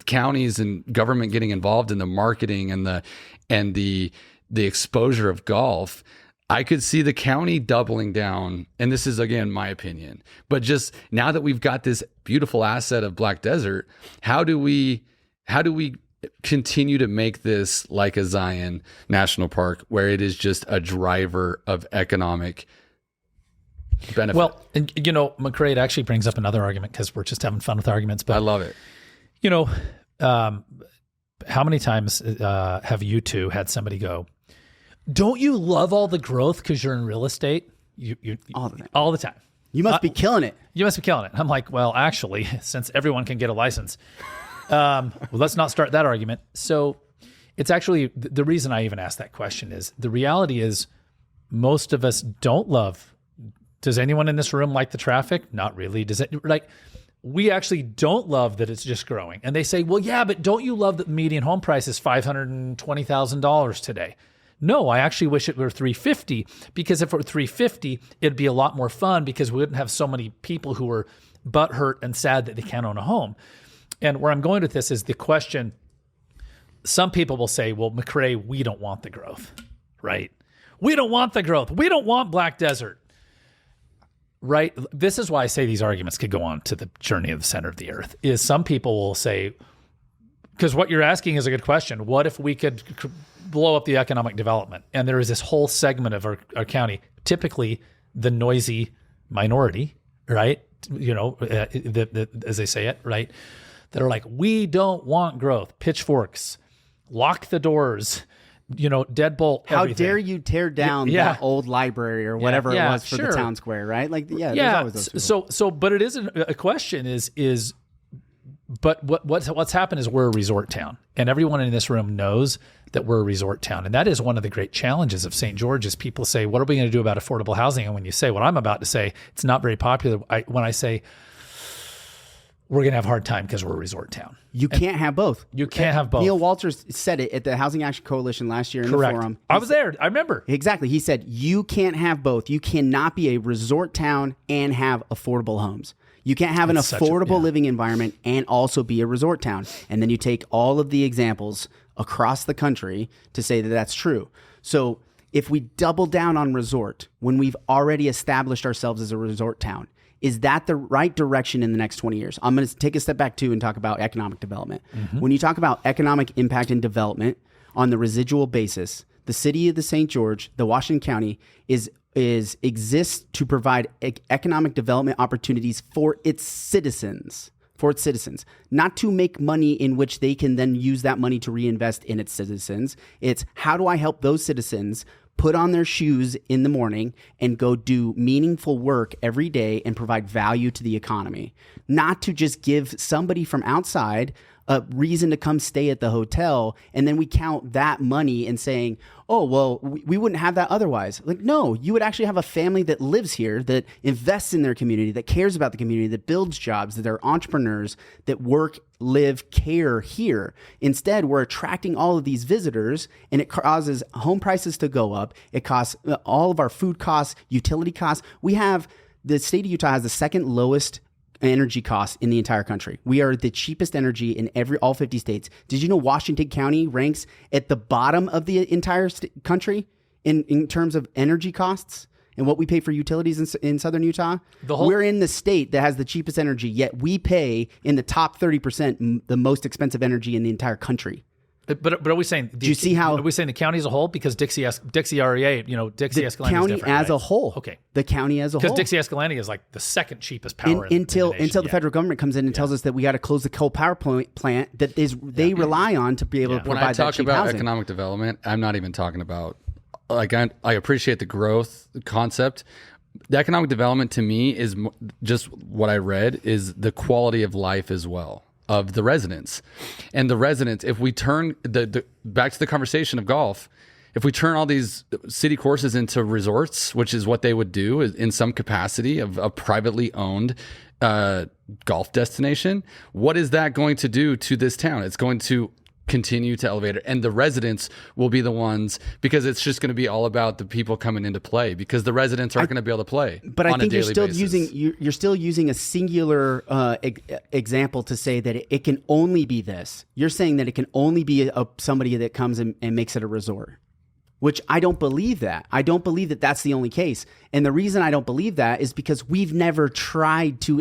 counties and government getting involved in the marketing and the exposure of golf, I could see the county doubling down. And this is, again, my opinion, but just now that we've got this beautiful asset of Black Desert, how do we continue to make this like a Zion National Park where it is just a driver of economic benefit? Well, and, Macrae actually brings up another argument because we're just having fun with arguments. But I love it. How many times have you two had somebody go, "Don't you love all the growth because you're in real estate?" You all the time. You must be killing it. You must be killing it. I'm like, well, actually, since everyone can get a license, let's not start that argument. So it's actually the reason I even asked that question is the reality is most of us don't love. Does anyone in this room like the traffic? Not really. Does it? Like, we actually don't love that it's just growing. And they say, well, yeah, but don't you love that the median home price is $520,000 today? No, I actually wish it were $350, because if it were $350, it'd be a lot more fun, because we wouldn't have so many people who are butthurt and sad that they can't own a home. And where I'm going with this is the question. Some people will say, well, Macrae, we don't want the growth, right? We don't want the growth. We don't want Black Desert, right? This is why I say these arguments could go on to the journey of the center of the earth, is some people will say, because what you're asking is a good question. What if we could blow up the economic development? And there is this whole segment of our county, typically the noisy minority, right? You know, as they say it, right? That are like, we don't want growth. Pitchforks, lock the doors, you know, deadbolt. How everything. dare you tear down that old library or whatever it was for the town square, right? Like, there's always those people. So, but it is a question is, but what's happened is we're a resort town, and everyone in this room knows that we're a resort town. And that is one of the great challenges of St. George is people say, what are we going to do about affordable housing? And when you say what I'm about to say, it's not very popular. When I say we're going to have a hard time because we're a resort town. You can't have both. You can't have both. Neil Walters said it at the Housing Action Coalition last year in Correct. the forum. I was there. I remember. Exactly. He said, you can't have both. You cannot be a resort town and have affordable homes. You can't have an affordable living environment and also be a resort town. And then you take all of the examples across the country to say that that's true. So if we double down on resort when we've already established ourselves as a resort town, is that the right direction in the next 20 years? I'm going to take a step back too and talk about economic development. Mm-hmm. When you talk about economic impact and development on the residual basis, the city of the St. George, the Washington County, exists to provide economic development opportunities for its citizens, not to make money in which they can then use that money to reinvest in its citizens. It's how do I help those citizens put on their shoes in the morning and go do meaningful work every day and provide value to the economy, not to just give somebody from outside a reason to come stay at the hotel, and then we count that money and saying, oh, well, we wouldn't have that otherwise. Like, no, you would actually have a family that lives here, that invests in their community, that cares about the community, that builds jobs, that they're entrepreneurs, that work, live, care here. Instead, we're attracting all of these visitors, and it causes home prices to go up. It costs all of our food costs, utility costs. The state of Utah has the second lowest energy costs in the entire country. We are the cheapest energy in all 50 states. Did you know Washington County ranks at the bottom of the entire country in terms of energy costs and what we pay for utilities in southern Utah? We're in the state that has the cheapest energy, yet we pay in the top 30% the most expensive energy in the entire country. But are we saying? Do you see how? Are we saying the county as a whole? Because Dixie REA, Dixie Escalante county is different, as a whole. Okay, the county as a whole. Because Dixie Escalante is like the second cheapest power until the federal government comes in and tells us that we got to close the coal power plant that they rely on to be able to provide that cheap housing. When I talk about economic development, I'm not even talking about like I appreciate the growth concept. The economic development to me is just what I read is the quality of life as well of the residents. And the residents, if we turn the back to the conversation of golf, if we turn all these city courses into resorts, which is what they would do in some capacity of a privately owned golf destination, what is that going to do to this town? It's going to continue to elevate it, and the residents will be the ones, because it's just going to be all about the people coming into play, because the residents aren't going to be able to play. But I think you're still using a singular example to say that it can only be this. You're saying that it can only be somebody that comes and makes it a resort, which I don't believe that. I don't believe that that's the only case, and the reason I don't believe that is because we've never tried to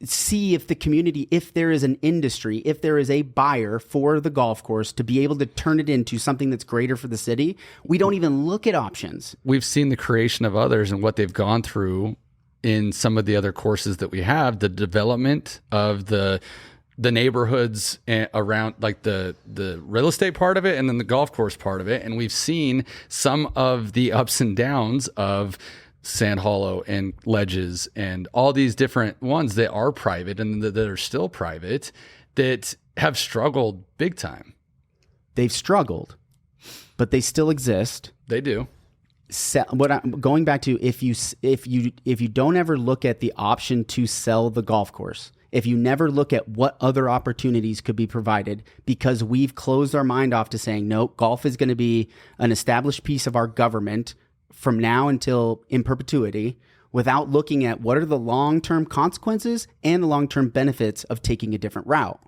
see if the community, if there is an industry, if there is a buyer for the golf course to be able to turn it into something that's greater for the city. We don't even look at options. We've seen the creation of others and what they've gone through in some of the other courses that we have, the development of the neighborhoods around, like the real estate part of it and then the golf course part of it. And we've seen some of the ups and downs of Sand Hollow and Ledges and all these different ones that are private and that are still private that have struggled big time. They've struggled, but they still exist. They do. what I'm going back to, if you don't ever look at the option to sell the golf course, if you never look at what other opportunities could be provided, because we've closed our mind off to saying, no, golf is going to be an established piece of our government from now until in perpetuity, without looking at what are the long-term consequences and the long-term benefits of taking a different route.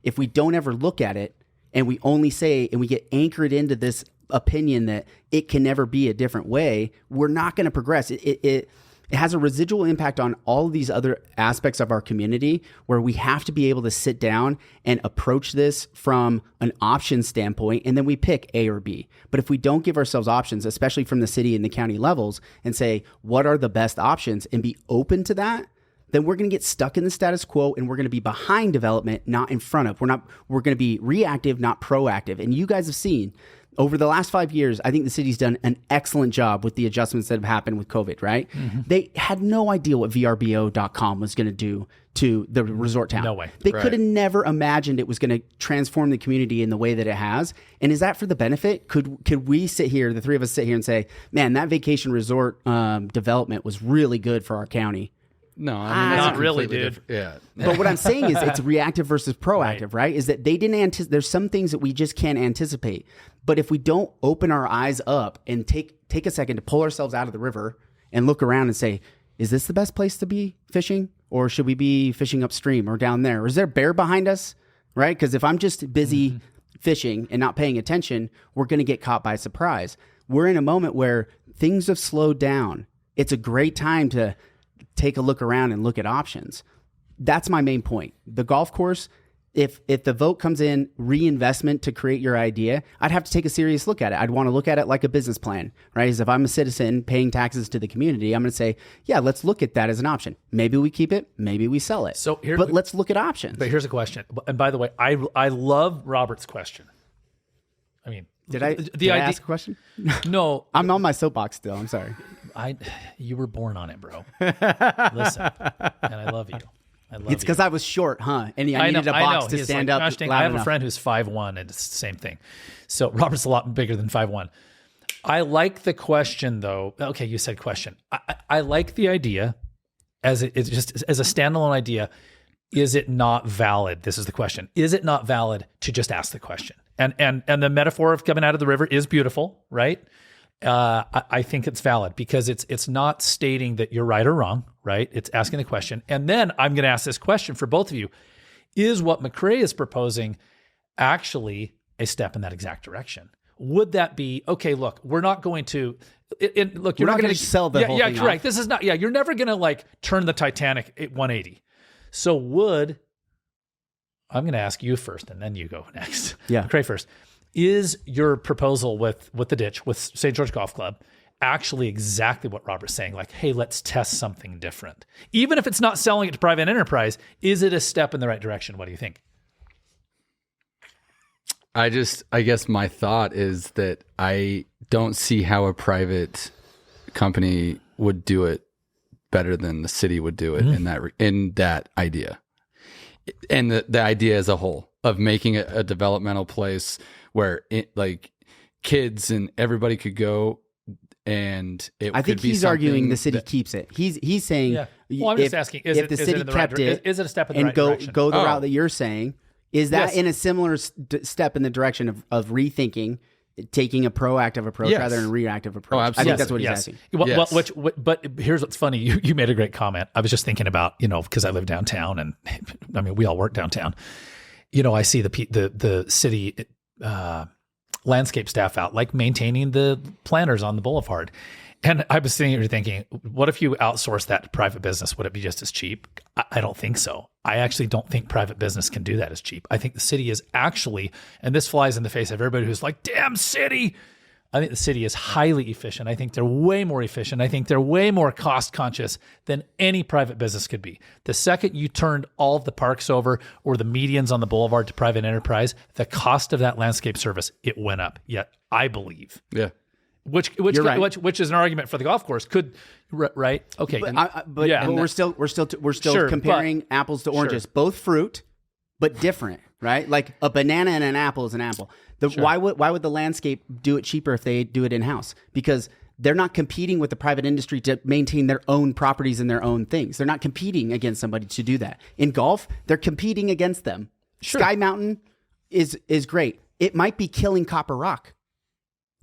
If we don't ever look at it and we only say, and we get anchored into this opinion that it can never be a different way, we're not going to progress. It has a residual impact on all of these other aspects of our community, where we have to be able to sit down and approach this from an option standpoint, and then we pick A or B. But if we don't give ourselves options, especially from the city and the county levels, and say, what are the best options, and be open to that, then we're going to get stuck in the status quo, and we're going to be behind development, not in front of. We're going to be reactive, not proactive. And you guys have seen over the last 5 years, I think the city's done an excellent job with the adjustments that have happened with COVID, right? Mm-hmm. They had no idea what VRBO.com was going to do to the resort town. No way. They could have never imagined it was going to transform the community in the way that it has. And is that for the benefit? Could we sit here, the three of us sit here and say, man, that vacation resort development was really good for our county? No, I mean, not really, dude. Yeah. But what I'm saying is it's reactive versus proactive, right? Is that they didn't anticipate. There's some things that we just can't anticipate. But if we don't open our eyes up and take a second to pull ourselves out of the river and look around and say, is this the best place to be fishing? Or should we be fishing upstream or down there? Or is there a bear behind us, right? Because if I'm just busy fishing and not paying attention, we're going to get caught by surprise. We're in a moment where things have slowed down. It's a great time to take a look around and look at options. That's my main point. The golf course, if the vote comes in reinvestment to create your idea, I'd have to take a serious look at it. I'd want to look at it like a business plan, right? As if I'm a citizen paying taxes to the community, I'm going to say, yeah, let's look at that as an option. Maybe we keep it, maybe we sell it. But let's look at options. But here's a question. And by the way, I love Robert's question. I mean, Did I ask a question? No. I'm on my soapbox still. I'm sorry. You were born on it, bro. Listen, and I love you. It's because I was short, huh? And I needed a box to stand up. Gosh, I have a friend who's 5'1", and it's the same thing. So Robert's a lot bigger than 5'1". I like the question, though. Okay, you said question. I like the idea it's just as a standalone idea. Is it not valid? This is the question. Is it not valid to just ask the question? And the metaphor of coming out of the river is beautiful, right? I think it's valid because it's not stating that you're right or wrong, right? It's asking the question. And then I'm going to ask this question for both of you. Is what Macrae is proposing actually a step in that exact direction? Would that be, okay, look, we're not going to, look, you're not going to sell the whole thing. Yeah, correct. This is not, you're never going to like turn the Titanic at 180. So I'm going to ask you first and then you go next. Yeah. Macrae first. Is your proposal with the ditch, with St. George Golf Club, actually exactly what Robert's saying? Like, hey, let's test something different. Even if it's not selling it to private enterprise, is it a step in the right direction? What do you think? I guess my thought is that I don't see how a private company would do it better than the city would do it in that idea. And the idea as a whole of making a developmental place where like kids and everybody could go, and I think he's arguing the city keeps it. He's saying, yeah. Well, I'm just asking, if the city kept it, is it a step in the right direction? Go the route that you're saying? Is that in a similar step in the direction of rethinking, taking a proactive approach rather than a reactive approach? Oh, absolutely. I think that's what he's asking. Well, but here's what's funny. You made a great comment. I was just thinking about, because I live downtown, and I mean, we all work downtown. I see the city landscape staff out, like maintaining the planters on the boulevard. And I was sitting here thinking, what if you outsource that to private business? Would it be just as cheap? I don't think so. I actually don't think private business can do that as cheap. I think the city is actually, and this flies in the face of everybody who's like, damn city. I think the city is highly efficient. I think they're way more efficient. I think they're way more cost conscious than any private business could be. The second you turned all of the parks over or the medians on the boulevard to private enterprise, the cost of that landscape service, it went up. Yet I believe. Yeah. Which is an argument for the golf course. Right? Okay. But we're still comparing apples to oranges. Sure. Both fruit, but different, right? Like a banana and an apple is an apple. Why would the landscape do it cheaper if they do it in-house? Because they're not competing with the private industry to maintain their own properties and their own things. They're not competing against somebody to do that. In golf, they're competing against them. Sure. Sky Mountain is great. It might be killing Copper Rock.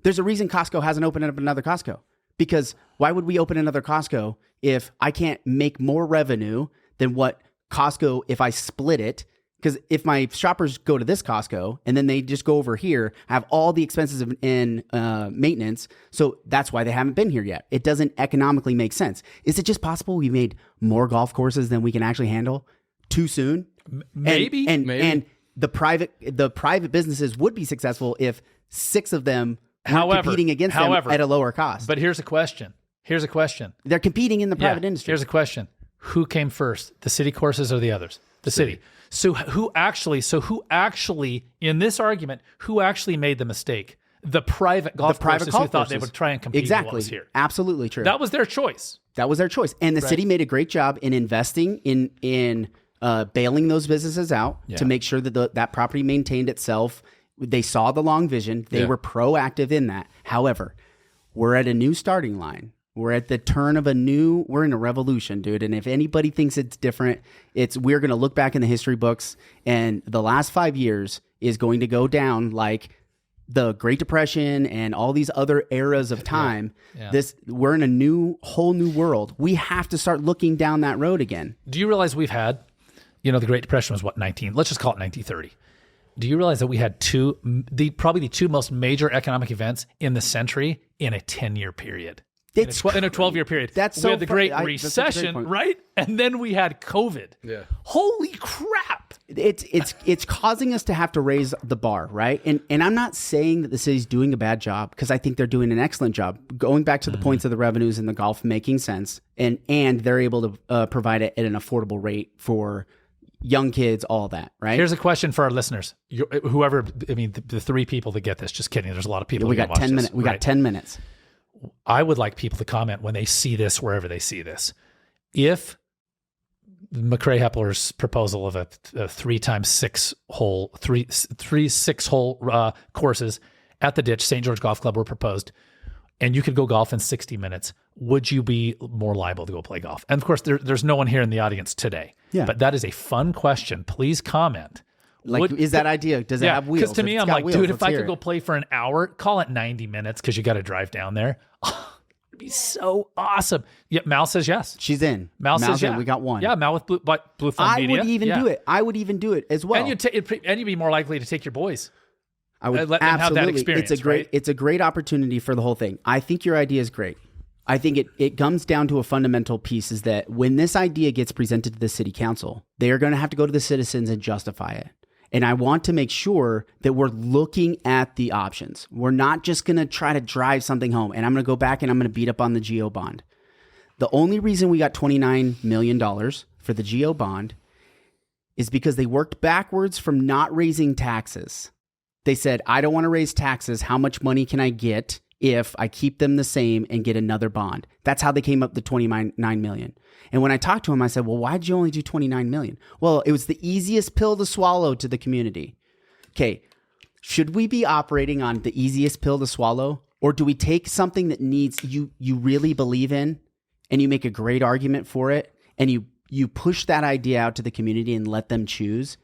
There's a reason Costco hasn't opened up another Costco. Because why would we open another Costco if I can't make more revenue than what Costco, if I split it? Because if my shoppers go to this Costco and then they just go over here, I have all the expenses in maintenance. So that's why they haven't been here yet. It doesn't economically make sense. Is it just possible we made more golf courses than we can actually handle too soon? Maybe. And the private businesses would be successful if 6 of them were competing against them at a lower cost. But here's a question. They're competing in the private industry. Here's a question. Who came first, the city courses or the others? The city. So who actually, in this argument, who actually made the mistake? The private golf courses who thought they would try and compete with what was here. Absolutely true. That was their choice. And the city made a great job in investing in bailing those businesses out to make sure that that property maintained itself. They saw the long vision. They were proactive in that. However, we're at a new starting line. We're at the turn of we're in a revolution, dude. And if anybody thinks it's different, we're going to look back in the history books, and the last 5 years is going to go down like the Great Depression and all these other eras of time. We're in a whole new world. We have to start looking down that road again. Do you realize we've had, the Great Depression was let's just call it 1930. Do you realize that we had probably the 2 most major economic events in the century in a 10-year period? In a 12-year period. We had the Great Recession, right? And then we had COVID. Yeah. Holy crap. It's causing us to have to raise the bar, right? And I'm not saying that the city's doing a bad job, because I think they're doing an excellent job. Going back to the points of the revenues and the golf making sense, and they're able to provide it at an affordable rate for young kids, all that, right? Here's a question for our listeners. The 3 people that get this, just kidding. There's a lot of people. We got 10 minutes. We got 10 minutes. I would like people to comment when they see this, wherever they see this. If Macrae Heppler's proposal of a 3 times 6 hole, three 6-hole courses at the Ditch, St. George Golf Club were proposed, and you could go golf in 60 minutes, would you be more liable to go play golf? And of course, there's no one here in the audience today. Yeah. But that is a fun question. Please comment. Is that idea? Does it have wheels? Because to me, I'm like, dude, if I could go play for an hour, call it 90 minutes because you got to drive down there. It'd be so awesome. Yeah, Mal says yes. She's in. Mal says in. We got one. Yeah, Mal with Blue Fun Media. I would even do it as well. And you'd be more likely to take your boys. I would let them have that experience. It's a great opportunity for the whole thing. I think your idea is great. I think it comes down to a fundamental piece, is that when this idea gets presented to the city council, they are going to have to go to the citizens and justify it. And I want to make sure that we're looking at the options. We're not just going to try to drive something home. And I'm going to go back and I'm going to beat up on the GO bond. The only reason we got $29 million for the GO bond is because they worked backwards from not raising taxes. They said, I don't want to raise taxes. How much money can I get if I keep them the same and get another bond? That's how they came up with the $29 million. And when I talked to him, I said, well, why did you only do $29 million? Well, it was the easiest pill to swallow to the community. Okay, should we be operating on the easiest pill to swallow? Or do we take something that you really believe in, and you make a great argument for it, and you push that idea out to the community and let them choose?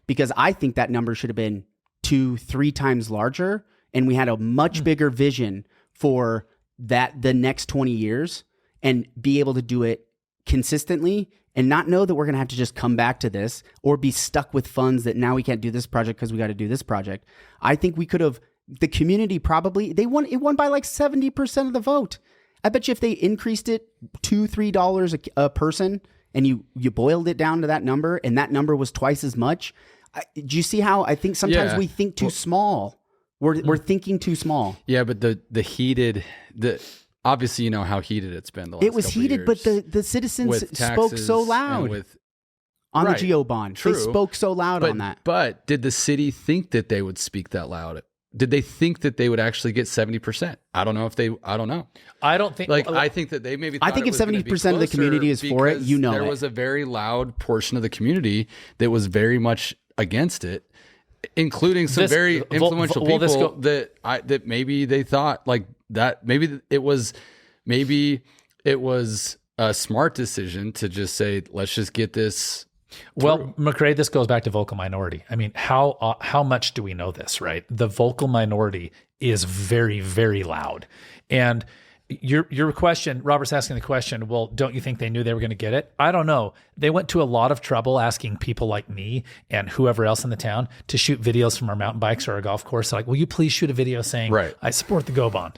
Because I think that number should have been 2-3 times larger, and we had a much bigger vision for the next 20 years, and be able to do it consistently, and not know that we're going to have to just come back to this or be stuck with funds that now we can't do this project because we got to do this project. I think we could have, the community probably, it won by like 70% of the vote. I bet you if they increased it $2-3 a person, and you boiled it down to that number, and that number was twice as much. Do you see how I think sometimes we think too small? We're thinking too small. Yeah, but obviously, you know how heated it's been the last It was heated, but the citizens spoke so loud on the GO bond. True. They spoke so loud on that. But did the city think that they would speak that loud? Did they think that they would actually get 70%? I don't know. I don't think. I think that they maybe. I think if 70% of the community is for it, there was a very loud portion of the community that was very much against it. including some very influential well, people that maybe they thought like that. Maybe it was a smart decision to just say, let's just get this. Well, Macrae, this goes back to vocal minority. I mean, how much do we know this, right? The vocal minority is very, very loud. And your question, Robert's asking the question, well, don't you think they knew they were going to get it? I don't know. They went to a lot of trouble asking people like me and whoever else in the town to shoot videos from our mountain bikes or our golf course. They're like, will you please shoot a video saying, right, I support the Go Bond?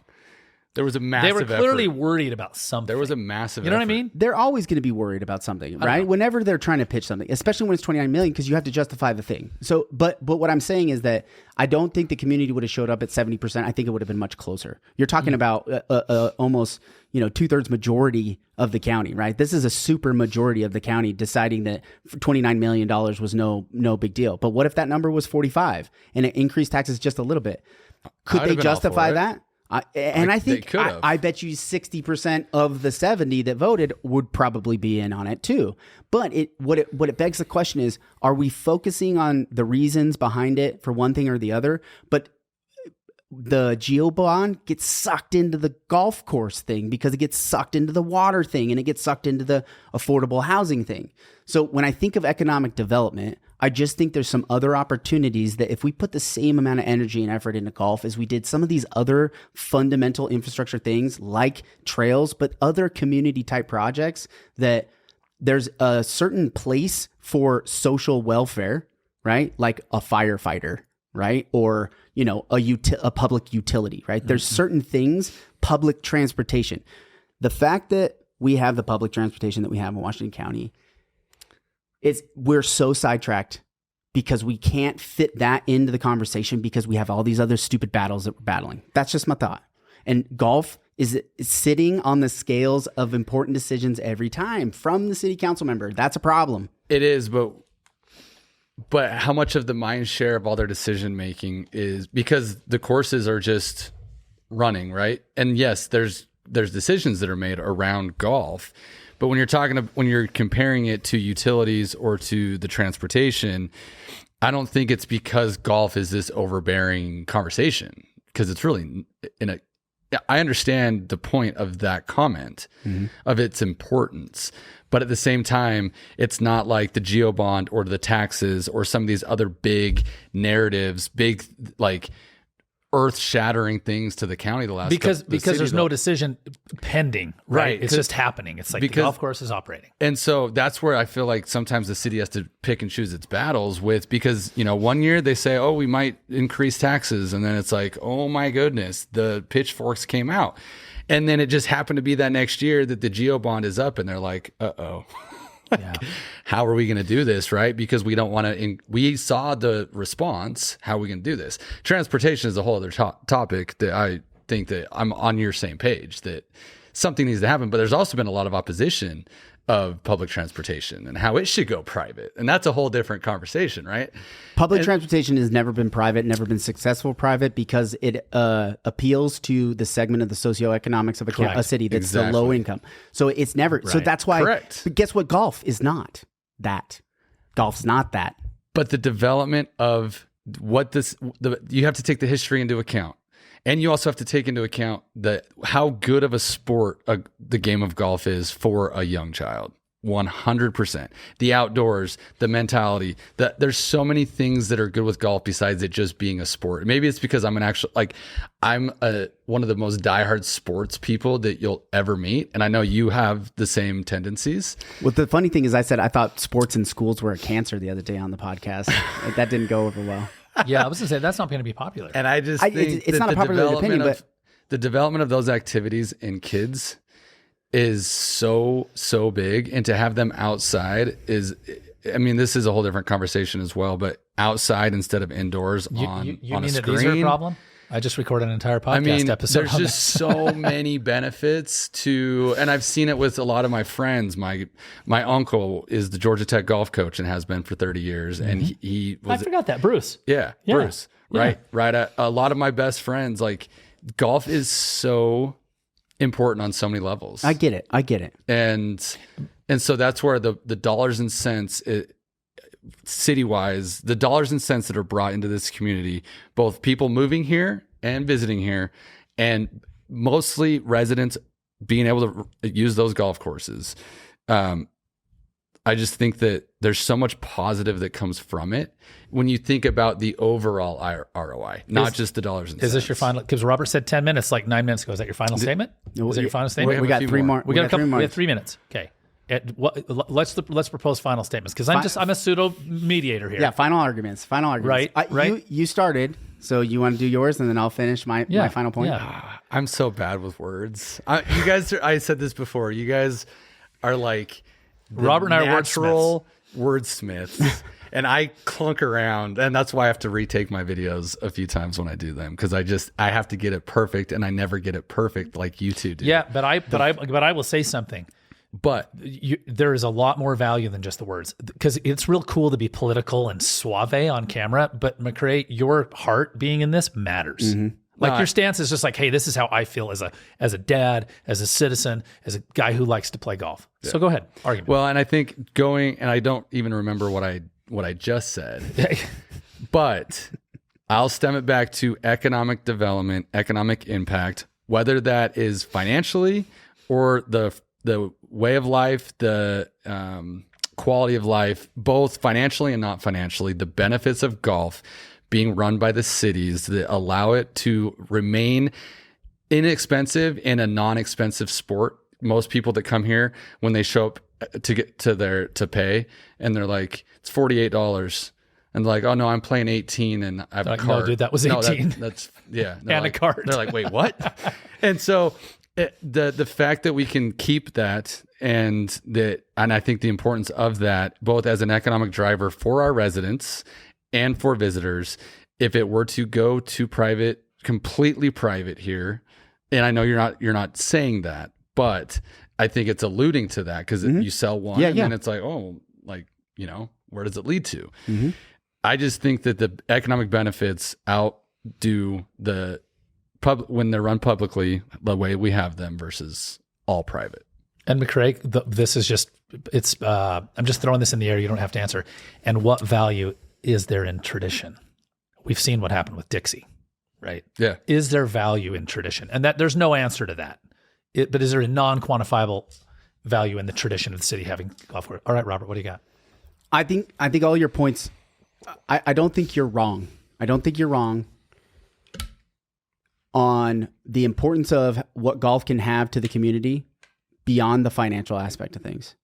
There was a massive They were clearly effort. worried about something. There was a massive You know effort. what I mean? They're always going to be worried about something, right? Whenever they're trying to pitch something, especially when it's 29 million, because you have to justify the thing. So, but what I'm saying is that I don't think the community would have showed up at 70%. I think it would have been much closer. You're talking about almost 2/3 majority of the county, right? This is a super majority of the county deciding that $29 million was no big deal. But what if that number was 45 and it increased taxes just a little bit? Could they justify that? I think I bet you 60% of the 70 that voted would probably be in on it too. But what it begs the question is, are we focusing on the reasons behind it for one thing or the other? But the geo bond gets sucked into the golf course thing because it gets sucked into the water thing and it gets sucked into the affordable housing thing. So when I think of economic development, I just think there's some other opportunities that if we put the same amount of energy and effort into golf as we did some of these other fundamental infrastructure things like trails, but other community type projects, that there's a certain place for social welfare, right? Like a firefighter, right? Or, a public utility, right? Mm-hmm. There's certain things, public transportation. The fact that we have the public transportation that we have in Washington County, we're so sidetracked because we can't fit that into the conversation because we have all these other stupid battles that we're battling. That's just my thought. And golf is sitting on the scales of important decisions every time from the city council member. That's a problem. It is, but how much of the mind share of all their decision making is because the courses are just running, right? And yes, there's decisions that are made around golf. But when you're comparing it to utilities or to the transportation, I don't think it's because golf is this overbearing conversation, because it's really I understand the point of that comment, mm-hmm, of its importance, but at the same time, it's not like the geo bond or the taxes or some of these other big narratives, big like earth-shattering things to the county because there's no decision pending, right? It's just happening. It's like the golf course is operating. And so that's where I feel like sometimes the city has to pick and choose its battles with, because, 1 year they say, oh, we might increase taxes. And then it's like, oh my goodness, the pitchforks came out. And then it just happened to be that next year that the geo bond is up and they're like, uh-oh. Yeah. How are we going to do this, right? Because we don't want to. We saw the response. How are we going to do this? Transportation is a whole other topic that I think that I'm on your same page, that something needs to happen. But there's also been a lot of opposition of public transportation and how it should go private, and that's a whole different conversation, right? Public transportation has never been private, never been successful private, because it appeals to the segment of the socioeconomics of a city that's the low income. So it's never. Right. So that's why. Correct. But guess what? Golf is not that. Golf's not that. But the development of you have to take the history into account. And you also have to take into account how good of a sport the game of golf is for a young child. 100%. The outdoors, the mentality, there's so many things that are good with golf besides it just being a sport. Maybe it's because I'm one of the most diehard sports people that you'll ever meet. And I know you have the same tendencies. Well, the funny thing is I thought sports in schools were a cancer the other day on the podcast. That didn't go over well. Yeah, I was going to say, that's not going to be popular. And I just think it's not a popular opinion, but the development of those activities in kids is so big, and to have them outside this is a whole different conversation as well, but outside instead of indoors on a screen. You mean that these are a problem? I just recorded an entire podcast episode. There's just so many benefits to, and I've seen it with a lot of my friends. My uncle is the Georgia Tech golf coach and has been for 30 years. Mm-hmm. And he was, I forgot that, Bruce. Yeah. Bruce. Right. Yeah. Right. A lot of my best friends, like, golf is so important on so many levels. I get it. And so that's where the dollars and cents, city-wise, the dollars and cents that are brought into this community, both people moving here and visiting here, and mostly residents being able to use those golf courses. I just think that there's so much positive that comes from it when you think about the overall ROI, not just the dollars and cents. Is this your final? Because Robert said 10 minutes, like 9 minutes ago. Is that your final statement? Is that your final statement? We got three more. We got 3 minutes. Okay. Let's propose final statements, because I'm a pseudo mediator here. Yeah, final arguments. Right. You started, so you want to do yours, and then I'll finish my final point. Yeah. I'm so bad with words. You guys I said this before. You guys are like Robert and I are natural wordsmiths. And I clunk around, and that's why I have to retake my videos a few times when I do them, because I have to get it perfect, and I never get it perfect like you two do. Yeah, but I will say something. But there is a lot more value than just the words, because it's real cool to be political and suave on camera. But Macrae, your heart being in this matters. Mm-hmm. Like your stance is just like, hey, this is how I feel as a dad, as a citizen, as a guy who likes to play golf. Yeah. So go ahead, argument. Well, and I think and I don't even remember what I just said, but I'll stem it back to economic development, economic impact, whether that is financially or the way of life, the quality of life, both financially and not financially, the benefits of golf being run by the cities that allow it to remain inexpensive in a non-expensive sport. Most people that come here, when they show up to get to pay, and they're like, it's $48. And they're like, oh no, I'm playing 18 and I have a cart. No, dude, that was 18. No, that's yeah. And like, a cart. They're like, wait, what? And so the fact that we can keep that, and I think the importance of that, both as an economic driver for our residents and for visitors, if it were to go to private, completely private here, and I know you're not saying that, but I think it's alluding to that, because you sell one and then it's like, oh, like, where does it lead to? Mm-hmm. I just think that the economic benefits outdo the when they're run publicly the way we have them versus all private. And Macrae, this is just, I'm just throwing this in the air. You don't have to answer. And what value is there in tradition? We've seen what happened with Dixie, right? Yeah. Is there value in tradition? And that there's no answer to that. But is there a non-quantifiable value in the tradition of the city having golf course? All right, Robert, what do you got? I think all your points, I don't think you're wrong. I don't think you're wrong on the importance of what golf can have to the community beyond the financial aspect of things.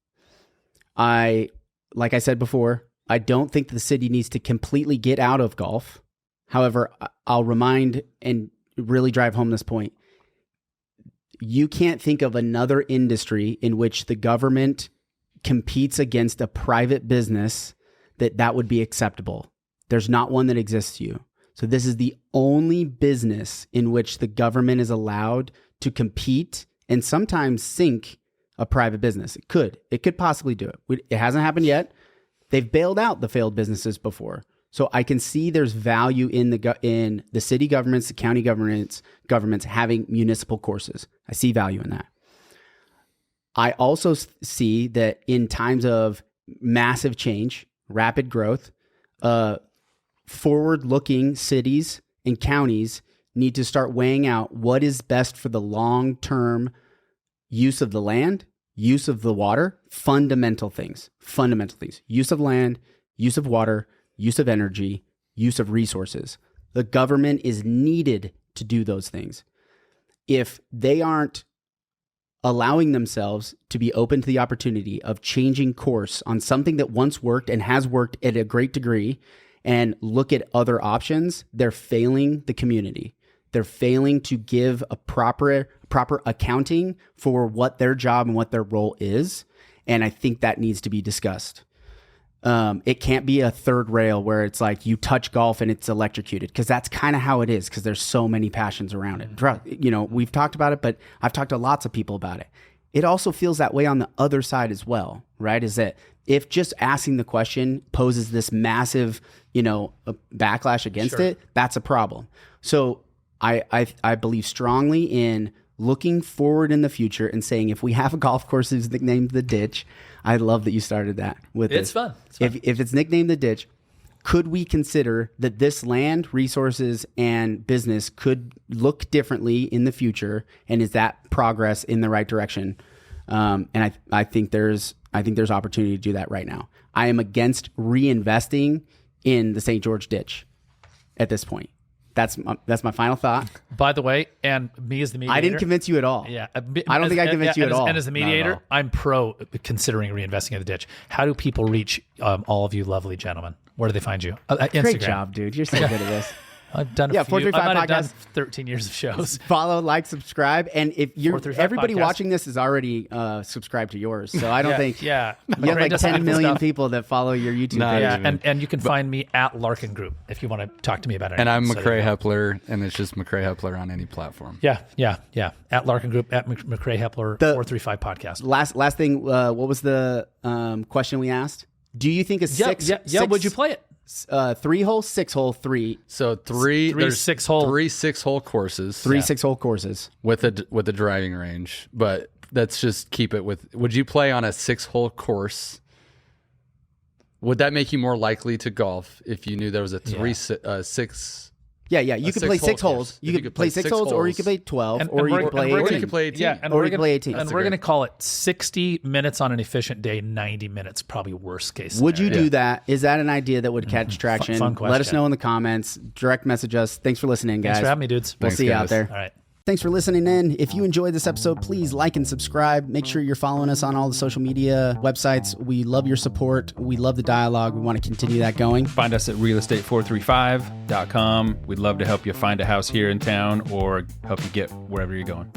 Like I said before, I don't think the city needs to completely get out of golf. However, I'll remind and really drive home this point. You can't think of another industry in which the government competes against a private business that would be acceptable. There's not one that exists to you. So this is the only business in which the government is allowed to compete and sometimes sink a private business. It could possibly do it. It hasn't happened yet. They've bailed out the failed businesses before. So I can see there's value in the city governments, the county governments having municipal courses. I see value in that. I also see that in times of massive change, rapid growth, forward-looking cities and counties need to start weighing out what is best for the long-term use of the land, use of the water, fundamental things, use of land, use of water, use of energy, use of resources. The government is needed to do those things. If they aren't allowing themselves to be open to the opportunity of changing course on something that once worked and has worked at a great degree and look at other options, they're failing the community. They're failing to give a proper accounting for what their job and what their role is. And I think that needs to be discussed. It can't be a third rail where it's like you touch golf and it's electrocuted, because that's kind of how it is, because there's so many passions around it. We've talked about it, but I've talked to lots of people about it. It also feels that way on the other side as well, right? Is that if just asking the question poses this massive, backlash against it, that's a problem. So I believe strongly in looking forward in the future and saying, if we have a golf course that's nicknamed the Ditch, I love that you started that with It's this. fun. It's fun. If it's nicknamed the Ditch, could we consider that this land, resources, and business could look differently in the future? And is that progress in the right direction? And I think there's opportunity to do that right now. I am against reinvesting in the St. George ditch at this point. That's my final thought. By the way, and me as the mediator, I didn't convince you at all. Yeah, I don't think I convinced you at all. And as the mediator, I'm pro considering reinvesting in the ditch. How do people reach all of you lovely gentlemen? Where do they find you? Instagram. Great job, dude. You're so good at this. I've done a few. 435 I might have done podcast. 13 years of shows. Follow, like, subscribe, and if you're 435 everybody podcast. watching this is already subscribed to yours, so I don't think Yeah, you have like 10 million stuff. people that follow your YouTube Nah, page. Yeah, even. and you can find me at Larkin Group if you want to talk to me about it. And I'm Macrae Heppler, and it's just Macrae Heppler on any platform. Yeah. At Larkin Group, at Macrae Heppler, 435 podcast. Last thing, what was the question we asked? Do you think a six? Would you play it? 3-hole, 6-hole, three So Three there's 6-hole. 3 6-hole courses, 6-hole courses. with a driving range, but let's just keep it with. Would you play on a 6-hole course? Would that make you more likely to golf if you knew there was a six? Yeah. You could play 6 6 hole, holes. yes. You could play 6 holes, or you could play 12, or you could play 18. Or you could play 18. Yeah, and Or we're you gonna play 18. And That's we're great. going to call it 60 minutes on an efficient day, 90 minutes, probably worst case. Would you scenario. do that? Is that an idea that would catch traction? fun Let us question. know in the comments. Direct message us. Thanks for listening, guys. Thanks for having me, dudes. We'll Thanks, see you out guys. there. All right. Thanks for listening in. If you enjoyed this episode, please like and subscribe. Make sure you're following us on all the social media websites. We love your support. We love the dialogue. We want to continue that going. Find us at realestate435.com. We'd love to help you find a house here in town or help you get wherever you're going.